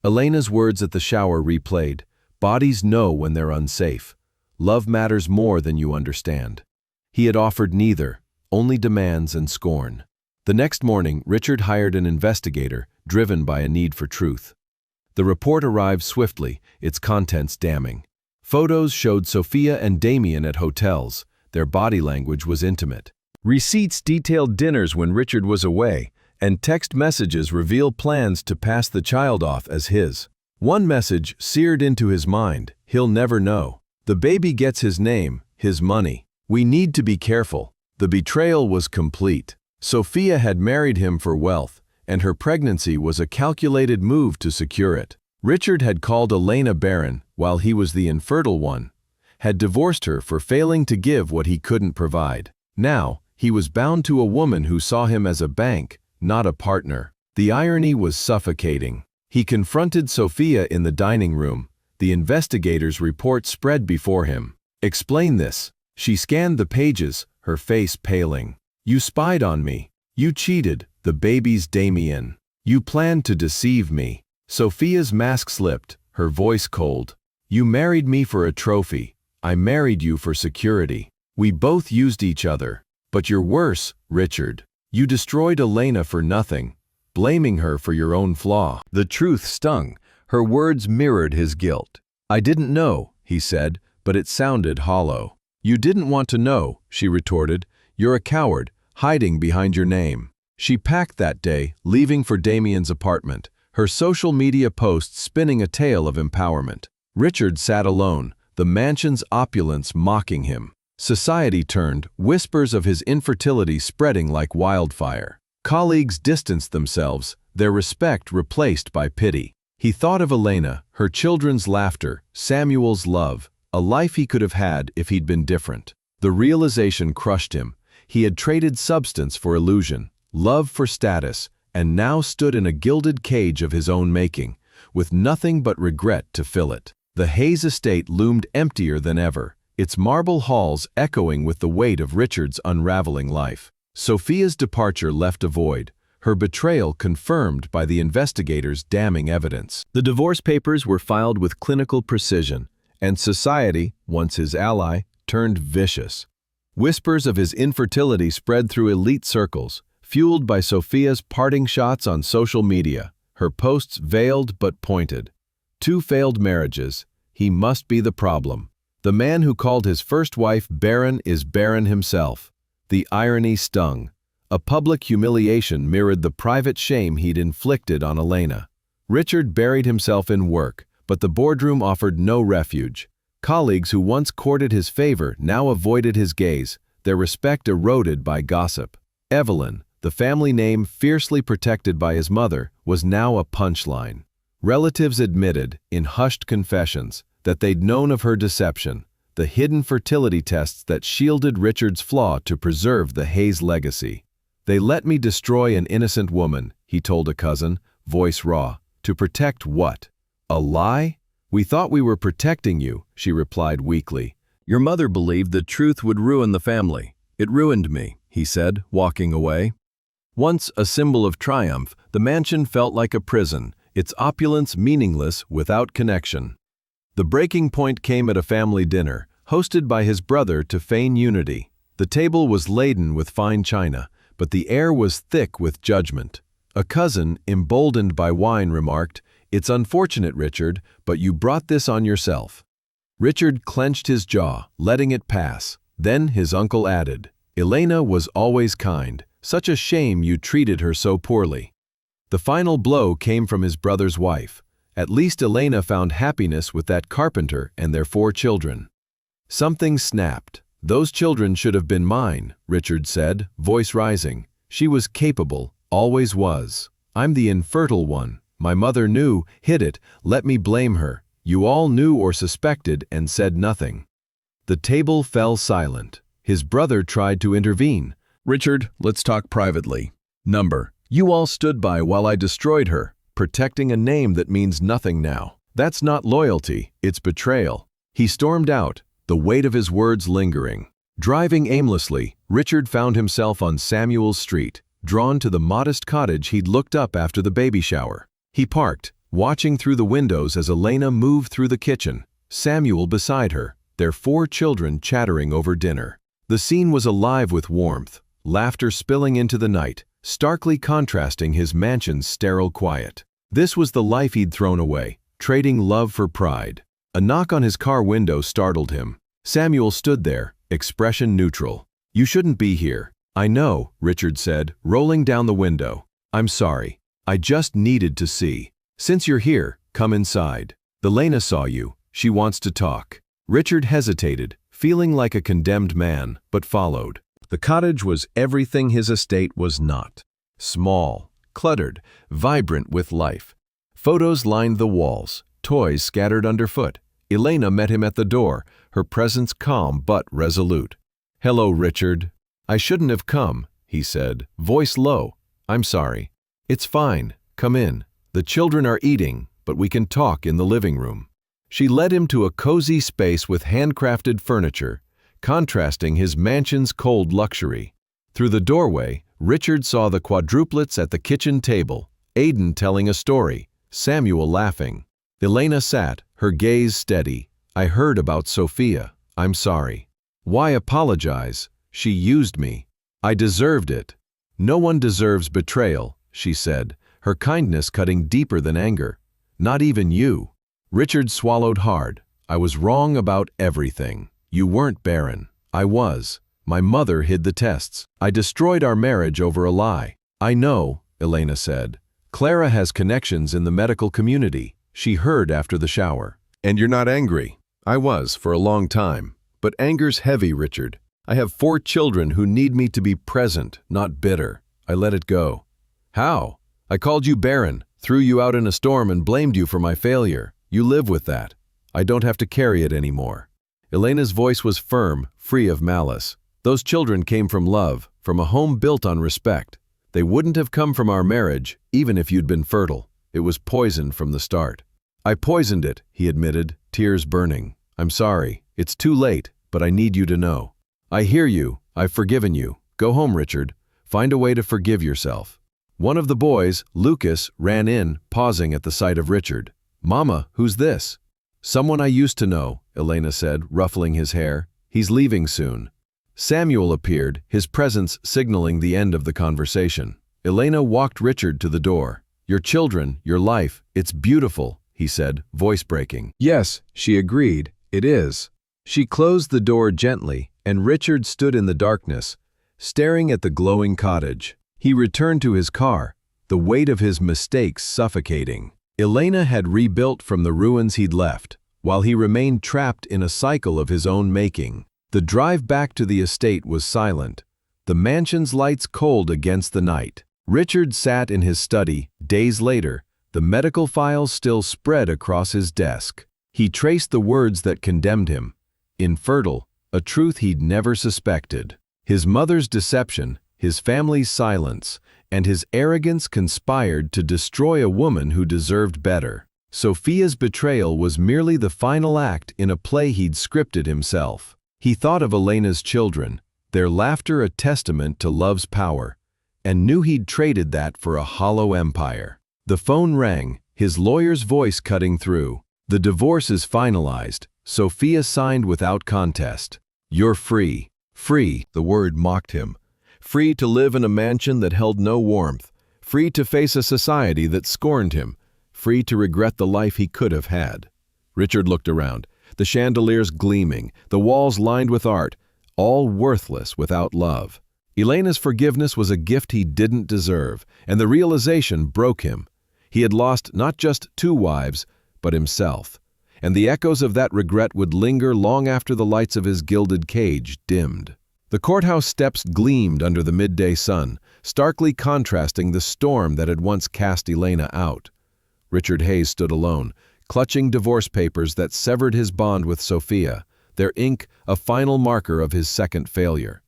[SPEAKER 1] Elena's words at the shower replayed, "Bodies know when they're unsafe. Love matters more than you understand." He had offered neither, only demands and scorn. The next morning, Richard hired an investigator, driven by a need for truth. The report arrived swiftly, its contents damning. Photos showed Sophia and Damien at hotels. Their body language was intimate. Receipts detailed dinners when Richard was away, and text messages reveal plans to pass the child off as his. One message seared into his mind: he'll never know. The baby gets his name, his money. We need to be careful. The betrayal was complete. Sophia had married him for wealth, and her pregnancy was a calculated move to secure it. Richard had called Elena barren while he was the infertile one, had divorced her for failing to give what he couldn't provide. Now, he was bound to a woman who saw him as a bank, not a partner. The irony was suffocating. He confronted Sophia in the dining room. The investigator's report spread before him. "Explain this." She scanned the pages, her face paling. "You spied on me. You cheated. The baby's Damien. You planned to deceive me." Sophia's mask slipped, her voice cold. "You married me for a trophy. I married you for security. We both used each other. But you're worse, Richard. You destroyed Elena for nothing, blaming her for your own flaw." The truth stung. Her words mirrored his guilt. "I didn't know," he said, but it sounded hollow. "You didn't want to know," she retorted. "You're a coward, hiding behind your name." She packed that day, leaving for Damien's apartment, her social media posts spinning a tale of empowerment. Richard sat alone, the mansion's opulence mocking him. Society turned, whispers of his infertility spreading like wildfire. Colleagues distanced themselves, their respect replaced by pity. He thought of Elena, her children's laughter, Samuel's love, a life he could have had if he'd been different. The realization crushed him. He had traded substance for illusion, love for status, and now stood in a gilded cage of his own making, with nothing but regret to fill it. The Hayes estate loomed emptier than ever, its marble halls echoing with the weight of Richard's unraveling life. Sophia's departure left a void, her betrayal confirmed by the investigators' damning evidence. The divorce papers were filed with clinical precision, and society, once his ally, turned vicious. Whispers of his infertility spread through elite circles, fueled by Sophia's parting shots on social media, her posts veiled but pointed. 2 failed marriages. He must be the problem. The man who called his first wife barren is barren himself. The irony stung. A public humiliation mirrored the private shame he'd inflicted on Elena. Richard buried himself in work, but the boardroom offered no refuge. Colleagues who once courted his favor now avoided his gaze, their respect eroded by gossip. Evelyn, the family name fiercely protected by his mother, was now a punchline. Relatives admitted, in hushed confessions, that they'd known of her deception, the hidden fertility tests that shielded Richard's flaw to preserve the Hayes legacy. "They let me destroy an innocent woman," he told a cousin, voice raw. "To protect what? A lie?" "We thought we were protecting you," she replied weakly. "Your mother believed the truth would ruin the family. It ruined me," he said, walking away. Once a symbol of triumph, the mansion felt like a prison, its opulence meaningless without connection. The breaking point came at a family dinner, hosted by his brother to feign unity. The table was laden with fine china, but the air was thick with judgment. A cousin, emboldened by wine, remarked, "It's unfortunate, Richard, but you brought this on yourself." Richard clenched his jaw, letting it pass. Then his uncle added, "Elena was always kind. Such a shame you treated her so poorly." The final blow came from his brother's wife. At least Elena found happiness with that carpenter and their 4 children. Something snapped. "Those children should have been mine," Richard said, voice rising. "She was capable, always was. I'm the infertile one. My mother knew, hid it, let me blame her. You all knew or suspected and said nothing." The table fell silent. His brother tried to intervene. "Richard, let's talk privately. Number, You all stood by while I destroyed her, protecting a name that means nothing now. That's not loyalty, it's betrayal. He stormed out, the weight of his words lingering. Driving aimlessly, Richard found himself on Samuel's street, drawn to the modest cottage he'd looked up after the baby shower. He parked, watching through the windows as Elena moved through the kitchen, Samuel beside her, their 4 children chattering over dinner. The scene was alive with warmth, laughter spilling into the night, starkly contrasting his mansion's sterile quiet. This was the life he'd thrown away, trading love for pride. A knock on his car window startled him. Samuel stood there, expression neutral. "You shouldn't be here." "I know," Richard said, rolling down the window. "I'm sorry. I just needed to see. Since you're here, come inside. Elena saw you. She wants to talk." Richard hesitated, feeling like a condemned man, but followed. The cottage was everything his estate was not. Small, cluttered, vibrant with life. Photos lined the walls, toys scattered underfoot. Elena met him at the door, her presence calm but resolute. "Hello, Richard." "I shouldn't have come," he said, voice low. "I'm sorry." "It's fine. Come in. The children are eating, but we can talk in the living room." She led him to a cozy space with handcrafted furniture, contrasting his mansion's cold luxury. Through the doorway, Richard saw the quadruplets at the kitchen table, Aidan telling a story, Samuel laughing. Elena sat, her gaze steady. "I heard about Sophia. I'm sorry." "Why apologize? She used me. I deserved it." "No one deserves betrayal," she said, her kindness cutting deeper than anger. "Not even you." Richard swallowed hard. "I was wrong about everything. You weren't barren. I was. My mother hid the tests. I destroyed our marriage over a lie." "I know," Elena said. "Clara has connections in the medical community." She heard after the shower. "And you're not angry?" "I was for a long time. But anger's heavy, Richard. I have 4 children who need me to be present, not bitter. I let it go." "How?" "I called you barren, threw you out in a storm and blamed you for my failure. You live with that. I don't have to carry it anymore." Elena's voice was firm, free of malice. "Those children came from love, from a home built on respect. They wouldn't have come from our marriage, even if you'd been fertile. It was poisoned from the start." "I poisoned it," he admitted, tears burning. "I'm sorry. It's too late, but I need you to know." "I hear you. I've forgiven you. Go home, Richard. Find a way to forgive yourself." One of the boys, Lucas, ran in, pausing at the sight of Richard. "Mama, who's this?" "Someone I used to know," Elena said, ruffling his hair. "He's leaving soon." Samuel appeared, his presence signaling the end of the conversation. Elena walked Richard to the door. "Your children, your life, it's beautiful," he said, voice breaking. "Yes," she agreed, "it is." She closed the door gently, and Richard stood in the darkness, staring at the glowing cottage. He returned to his car, the weight of his mistakes suffocating. Elena had rebuilt from the ruins he'd left, while he remained trapped in a cycle of his own making. The drive back to the estate was silent, the mansion's lights cold against the night. Richard sat in his study, days later, the medical files still spread across his desk. He traced the words that condemned him. Infertile, a truth he'd never suspected. His mother's deception, his family's silence, and his arrogance conspired to destroy a woman who deserved better. Sophia's betrayal was merely the final act in a play he'd scripted himself. He thought of Elena's children, their laughter a testament to love's power, and knew he'd traded that for a hollow empire. The phone rang, his lawyer's voice cutting through. "The divorce is finalized," Sophia signed without contest. "You're free." Free, the word mocked him. Free to live in a mansion that held no warmth. Free to face a society that scorned him. Free to regret the life he could have had. Richard looked around, the chandeliers gleaming, the walls lined with art, all worthless without love. Elena's forgiveness was a gift he didn't deserve, and the realization broke him. He had lost not just 2 wives, but himself. And the echoes of that regret would linger long after the lights of his gilded cage dimmed. The courthouse steps gleamed under the midday sun, starkly contrasting the storm that had once cast Elena out. Richard Hayes stood alone, clutching divorce papers that severed his bond with Sophia, their ink a final marker of his second failure.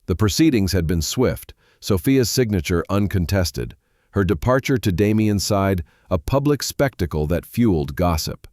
[SPEAKER 1] The proceedings had been swift, Sophia's signature uncontested, her departure to Damien's side a public spectacle that fueled gossip.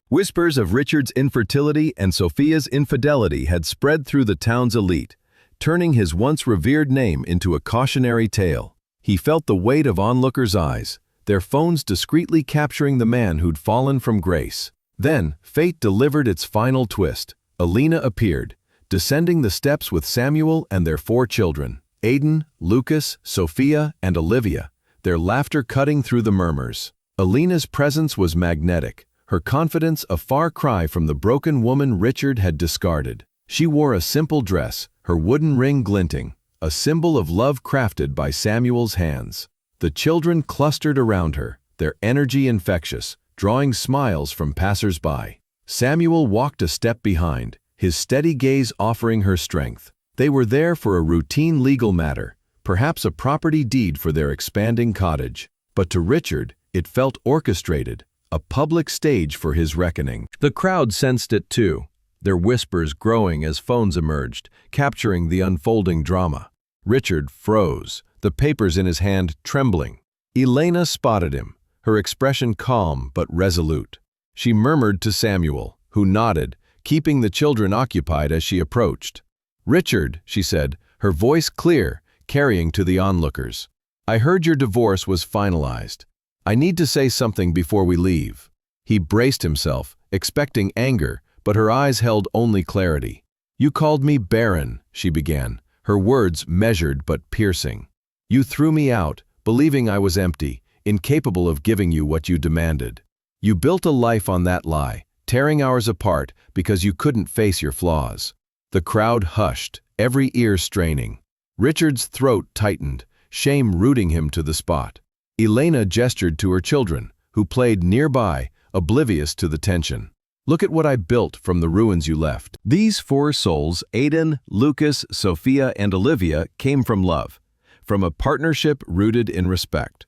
[SPEAKER 1] Whispers of Richard's infertility and Sophia's infidelity had spread through the town's elite, turning his once revered name into a cautionary tale. He felt the weight of onlookers' eyes, their phones discreetly capturing the man who'd fallen from grace. Then, fate delivered its final twist. Alina appeared, descending the steps with Samuel and their 4 children, Aiden, Lucas, Sophia, and Olivia, their laughter cutting through the murmurs. Alina's presence was magnetic, her confidence a far cry from the broken woman Richard had discarded. She wore a simple dress, her wooden ring glinting, a symbol of love crafted by Samuel's hands. The children clustered around her, their energy infectious, drawing smiles from passers-by. Samuel walked a step behind, his steady gaze offering her strength. They were there for a routine legal matter, perhaps a property deed for their expanding cottage. But to Richard, it felt orchestrated, a public stage for his reckoning. The crowd sensed it too, their whispers growing as phones emerged, capturing the unfolding drama. Richard froze, the papers in his hand trembling. Elena spotted him, her expression calm but resolute. She murmured to Samuel, who nodded, keeping the children occupied as she approached. "Richard," she said, her voice clear, carrying to the onlookers. "I heard your divorce was finalized. I need to say something before we leave." He braced himself, expecting anger, but her eyes held only clarity. "You called me barren," she began, her words measured but piercing. "You threw me out, believing I was empty, incapable of giving you what you demanded. You built a life on that lie, tearing ours apart because you couldn't face your flaws." The crowd hushed, every ear straining. Richard's throat tightened, shame rooting him to the spot. Elena gestured to her children, who played nearby, oblivious to the tension. "Look at what I built from the ruins you left." These 4 souls, Aiden, Lucas, Sophia, and Olivia, came from love, from a partnership rooted in respect.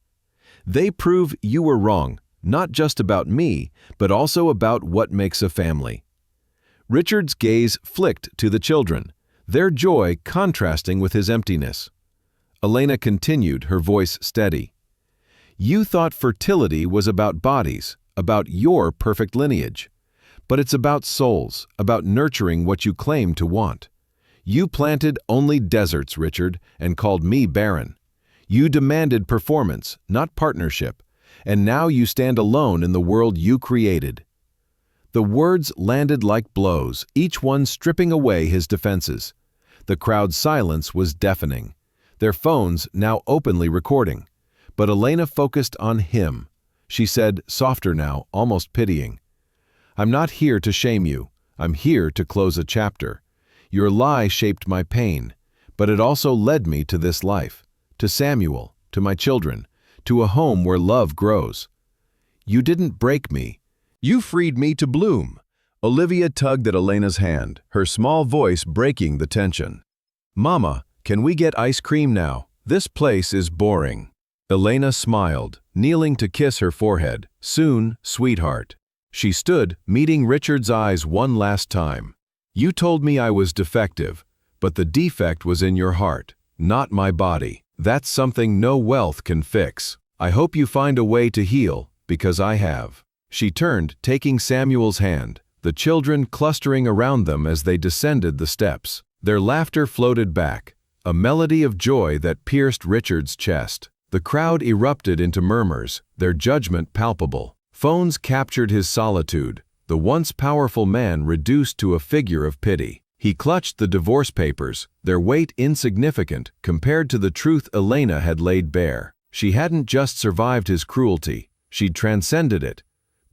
[SPEAKER 1] They prove you were wrong, not just about me, but also about what makes a family. Richard's gaze flicked to the children, their joy contrasting with his emptiness. Elena continued, her voice steady. "You thought fertility was about bodies, about your perfect lineage. But it's about souls, about nurturing what you claim to want. You planted only deserts, Richard, and called me barren. You demanded performance, not partnership, and now you stand alone in the world you created." The words landed like blows, each one stripping away his defenses. The crowd's silence was deafening, their phones now openly recording. But Elena focused on him. She said, softer now, almost pitying, "I'm not here to shame you. I'm here to close a chapter. Your lie shaped my pain, but it also led me to this life, to Samuel, to my children, to a home where love grows. You didn't break me. You freed me to bloom." Olivia tugged at Elena's hand, her small voice breaking the tension. "Mama, can we get ice cream now? This place is boring." Elena smiled, kneeling to kiss her forehead. "Soon, sweetheart." She stood, meeting Richard's eyes one last time. "You told me I was defective, but the defect was in your heart, not my body. That's something no wealth can fix. I hope you find a way to heal, because I have." She turned, taking Samuel's hand, the children clustering around them as they descended the steps. Their laughter floated back, a melody of joy that pierced Richard's chest. The crowd erupted into murmurs, their judgment palpable. Phones captured his solitude, the once powerful man reduced to a figure of pity. He clutched the divorce papers, their weight insignificant compared to the truth Elena had laid bare. She hadn't just survived his cruelty, she'd transcended it,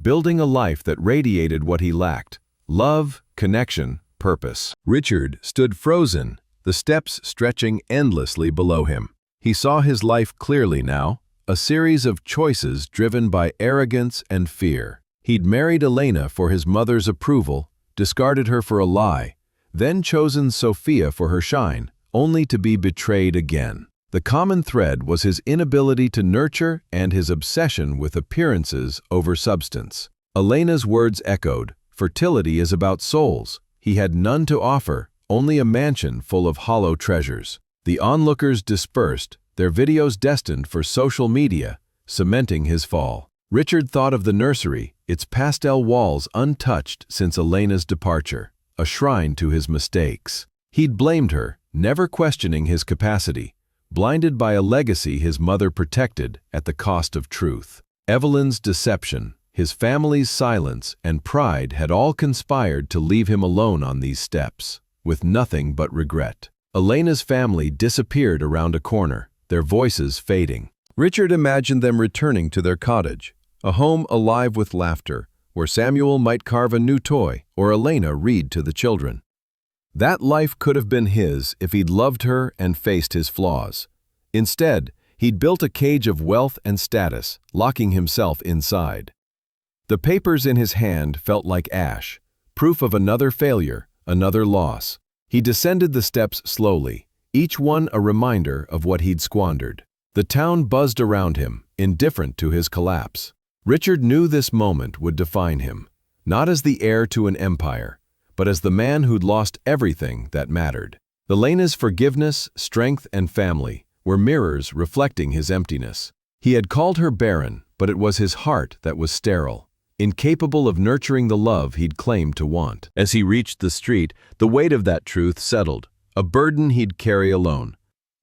[SPEAKER 1] building a life that radiated what he lacked: love, connection, purpose. Richard stood frozen, the steps stretching endlessly below him. He saw his life clearly now, a series of choices driven by arrogance and fear. He'd married Elena for his mother's approval, discarded her for a lie, then chosen Sophia for her shine, only to be betrayed again. The common thread was his inability to nurture and his obsession with appearances over substance. Elena's words echoed, "Fertility is about souls." He had none to offer, only a mansion full of hollow treasures. The onlookers dispersed, their videos destined for social media, cementing his fall. Richard thought of the nursery, its pastel walls untouched since Elena's departure, a shrine to his mistakes. He'd blamed her, never questioning his capacity, blinded by a legacy his mother protected at the cost of truth. Evelyn's deception, his family's silence, and pride had all conspired to leave him alone on these steps, with nothing but regret. Elena's family disappeared around a corner, their voices fading. Richard imagined them returning to their cottage, a home alive with laughter, where Samuel might carve a new toy or Elena read to the children. That life could have been his if he'd loved her and faced his flaws. Instead, he'd built a cage of wealth and status, locking himself inside. The papers in his hand felt like ash, proof of another failure, another loss. He descended the steps slowly, each one a reminder of what he'd squandered. The town buzzed around him, indifferent to his collapse. Richard knew this moment would define him, not as the heir to an empire, but as the man who'd lost everything that mattered. Elena's forgiveness, strength, and family were mirrors reflecting his emptiness. He had called her barren, but it was his heart that was sterile, incapable of nurturing the love he'd claimed to want. As he reached the street, the weight of that truth settled, a burden he'd carry alone.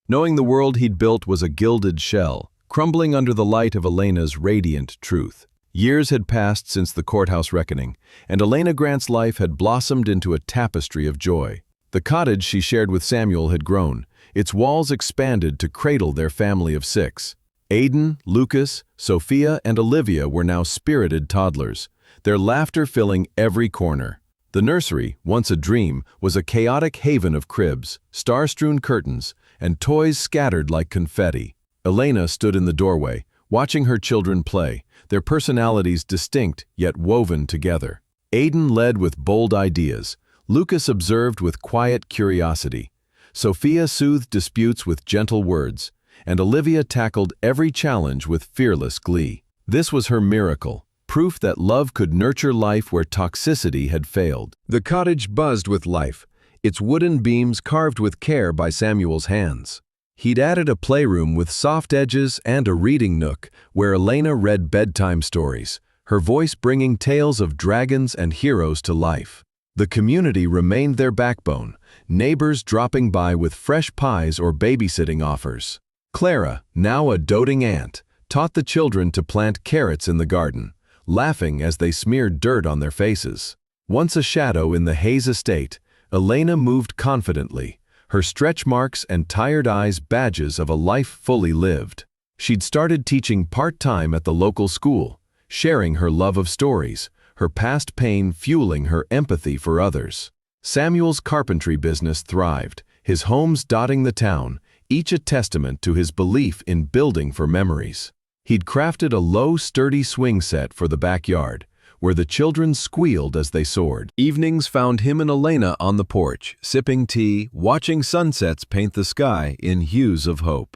[SPEAKER 1] Knowing the world he'd built was a gilded shell, crumbling under the light of Elena's radiant truth. Years had passed since the courthouse reckoning, and Elena Grant's life had blossomed into a tapestry of joy. The cottage she shared with Samuel had grown, its walls expanded to cradle their family of 6. Aiden, Lucas, Sophia, and Olivia were now spirited toddlers, their laughter filling every corner. The nursery, once a dream, was a chaotic haven of cribs, star-strewn curtains, and toys scattered like confetti. Elena stood in the doorway, watching her children play, their personalities distinct yet woven together. Aiden led with bold ideas, Lucas observed with quiet curiosity, Sophia soothed disputes with gentle words, and Olivia tackled every challenge with fearless glee. This was her miracle, proof that love could nurture life where toxicity had failed. The cottage buzzed with life, its wooden beams carved with care by Samuel's hands. He'd added a playroom with soft edges and a reading nook where Elena read bedtime stories, her voice bringing tales of dragons and heroes to life. The community remained their backbone, neighbors dropping by with fresh pies or babysitting offers. Clara, now a doting aunt, taught the children to plant carrots in the garden, laughing as they smeared dirt on their faces. Once a shadow in the Hayes estate, Elena moved confidently, her stretch marks and tired eyes badges of a life fully lived. She'd started teaching part-time at the local school, sharing her love of stories, her past pain fueling her empathy for others. Samuel's carpentry business thrived, his homes dotting the town, each a testament to his belief in building for memories. He'd crafted a low, sturdy swing set for the backyard, where the children squealed as they soared. Evenings found him and Elena on the porch, sipping tea, watching sunsets paint the sky in hues of hope.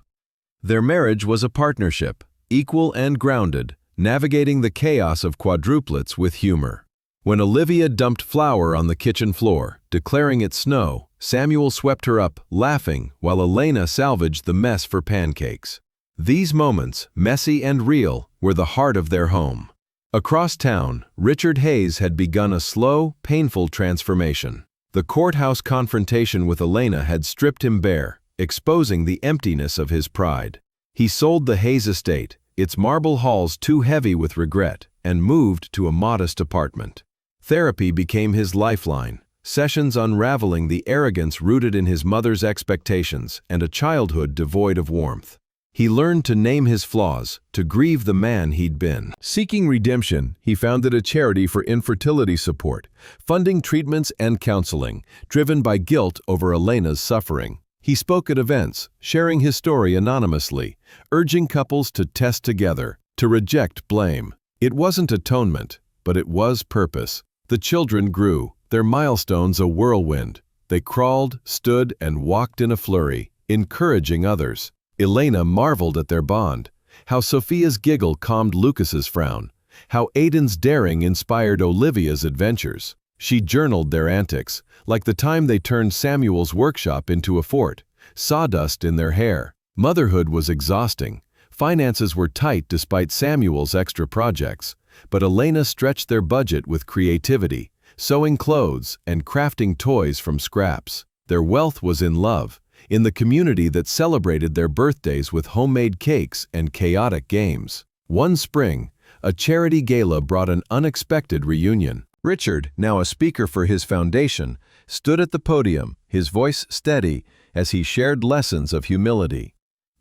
[SPEAKER 1] Their marriage was a partnership, equal and grounded, navigating the chaos of quadruplets with humor. When Olivia dumped flour on the kitchen floor, declaring it snow, Samuel swept her up, laughing, while Elena salvaged the mess for pancakes. These moments, messy and real, were the heart of their home. Across town, Richard Hayes had begun a slow, painful transformation. The courthouse confrontation with Elena had stripped him bare, exposing the emptiness of his pride. He sold the Hayes estate, its marble halls too heavy with regret, and moved to a modest apartment. Therapy became his lifeline, sessions unraveling the arrogance rooted in his mother's expectations and a childhood devoid of warmth. He learned to name his flaws, to grieve the man he'd been. Seeking redemption, he founded a charity for infertility support, funding treatments and counseling, driven by guilt over Elena's suffering. He spoke at events, sharing his story anonymously, urging couples to test together, to reject blame. It wasn't atonement, but it was purpose. The children grew, their milestones a whirlwind. They crawled, stood, and walked in a flurry, encouraging others. Elena marveled at their bond, how Sophia's giggle calmed Lucas's frown, how Aiden's daring inspired Olivia's adventures. She journaled their antics, like the time they turned Samuel's workshop into a fort, sawdust in their hair. Motherhood was exhausting. Finances were tight despite Samuel's extra projects, but Elena stretched their budget with creativity, sewing clothes and crafting toys from scraps. Their wealth was in love, in the community that celebrated their birthdays with homemade cakes and chaotic games. One spring, a charity gala brought an unexpected reunion. Richard, now a speaker for his foundation, stood at the podium, his voice steady as he shared lessons of humility.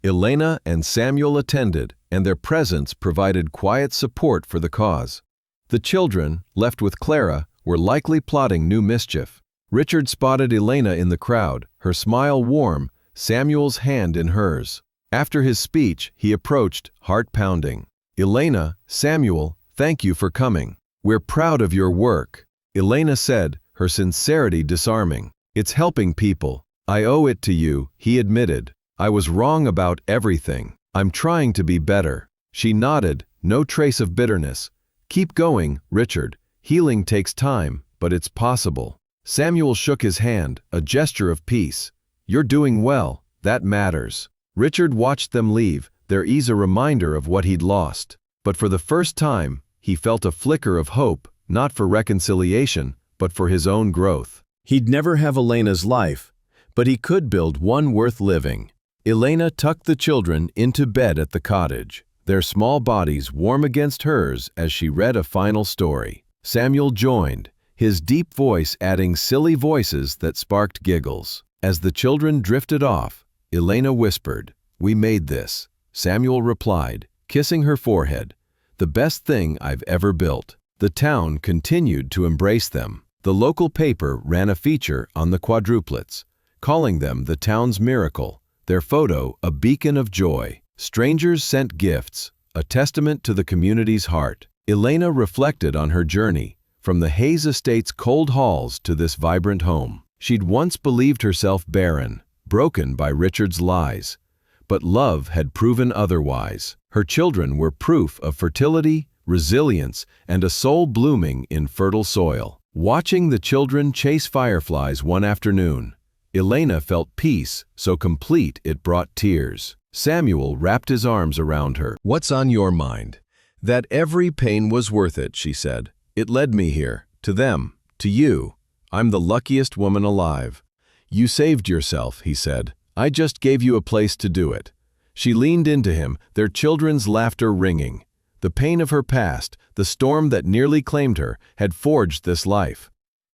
[SPEAKER 1] Elena and Samuel attended, and their presence provided quiet support for the cause. The children, left with Clara, were likely plotting new mischief. Richard spotted Elena in the crowd, her smile warm, Samuel's hand in hers. After his speech, he approached, heart pounding. "Elena, Samuel, thank you for coming. We're proud of your work," Elena said, her sincerity disarming. "It's helping people. I owe it to you," he admitted. "I was wrong about everything. I'm trying to be better." She nodded, no trace of bitterness. "Keep going, Richard. Healing takes time, but it's possible." Samuel shook his hand, a gesture of peace. "You're doing well. That matters." Richard watched them leave, their ease a reminder of what he'd lost. But for the first time, he felt a flicker of hope, not for reconciliation, but for his own growth. He'd never have Elena's life, but he could build one worth living. Elena tucked the children into bed at the cottage, their small bodies warm against hers as she read a final story. Samuel joined, his deep voice adding silly voices that sparked giggles. As the children drifted off, Elena whispered, "We made this." Samuel replied, kissing her forehead, "The best thing I've ever built." The town continued to embrace them. The local paper ran a feature on the quadruplets, calling them the town's miracle, their photo a beacon of joy. Strangers sent gifts, a testament to the community's heart. Elena reflected on her journey, from the Hayes estate's cold halls to this vibrant home. She'd once believed herself barren, broken by Richard's lies. But love had proven otherwise. Her children were proof of fertility, resilience, and a soul blooming in fertile soil. Watching the children chase fireflies one afternoon, Elena felt peace so complete it brought tears. Samuel wrapped his arms around her. "What's on your mind?" "That every pain was worth it," she said. "It led me here, to them, to you. I'm the luckiest woman alive." "You saved yourself," he said. "I just gave you a place to do it." She leaned into him, their children's laughter ringing. The pain of her past, the storm that nearly claimed her, had forged this life.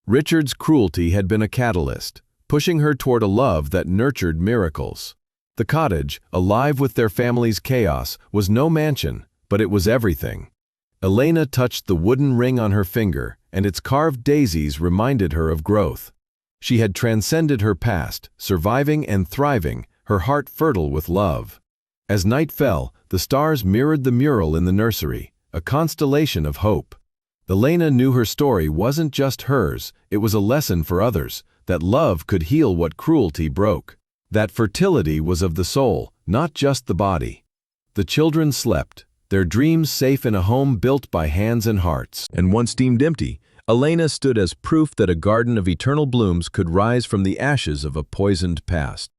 [SPEAKER 1] Richard's cruelty had been a catalyst, pushing her toward a love that nurtured miracles. The cottage, alive with their family's chaos, was no mansion, but it was everything. Elena touched the wooden ring on her finger, and its carved daisies reminded her of growth. She had transcended her past, surviving and thriving, her heart fertile with love. As night fell, the stars mirrored the mural in the nursery, a constellation of hope. Elena knew her story wasn't just hers, it was a lesson for others, that love could heal what cruelty broke. That fertility was of the soul, not just the body. The children slept, their dreams safe in a home built by hands and hearts. And once deemed empty, Elena stood as proof that a garden of eternal blooms could rise from the ashes of a poisoned past.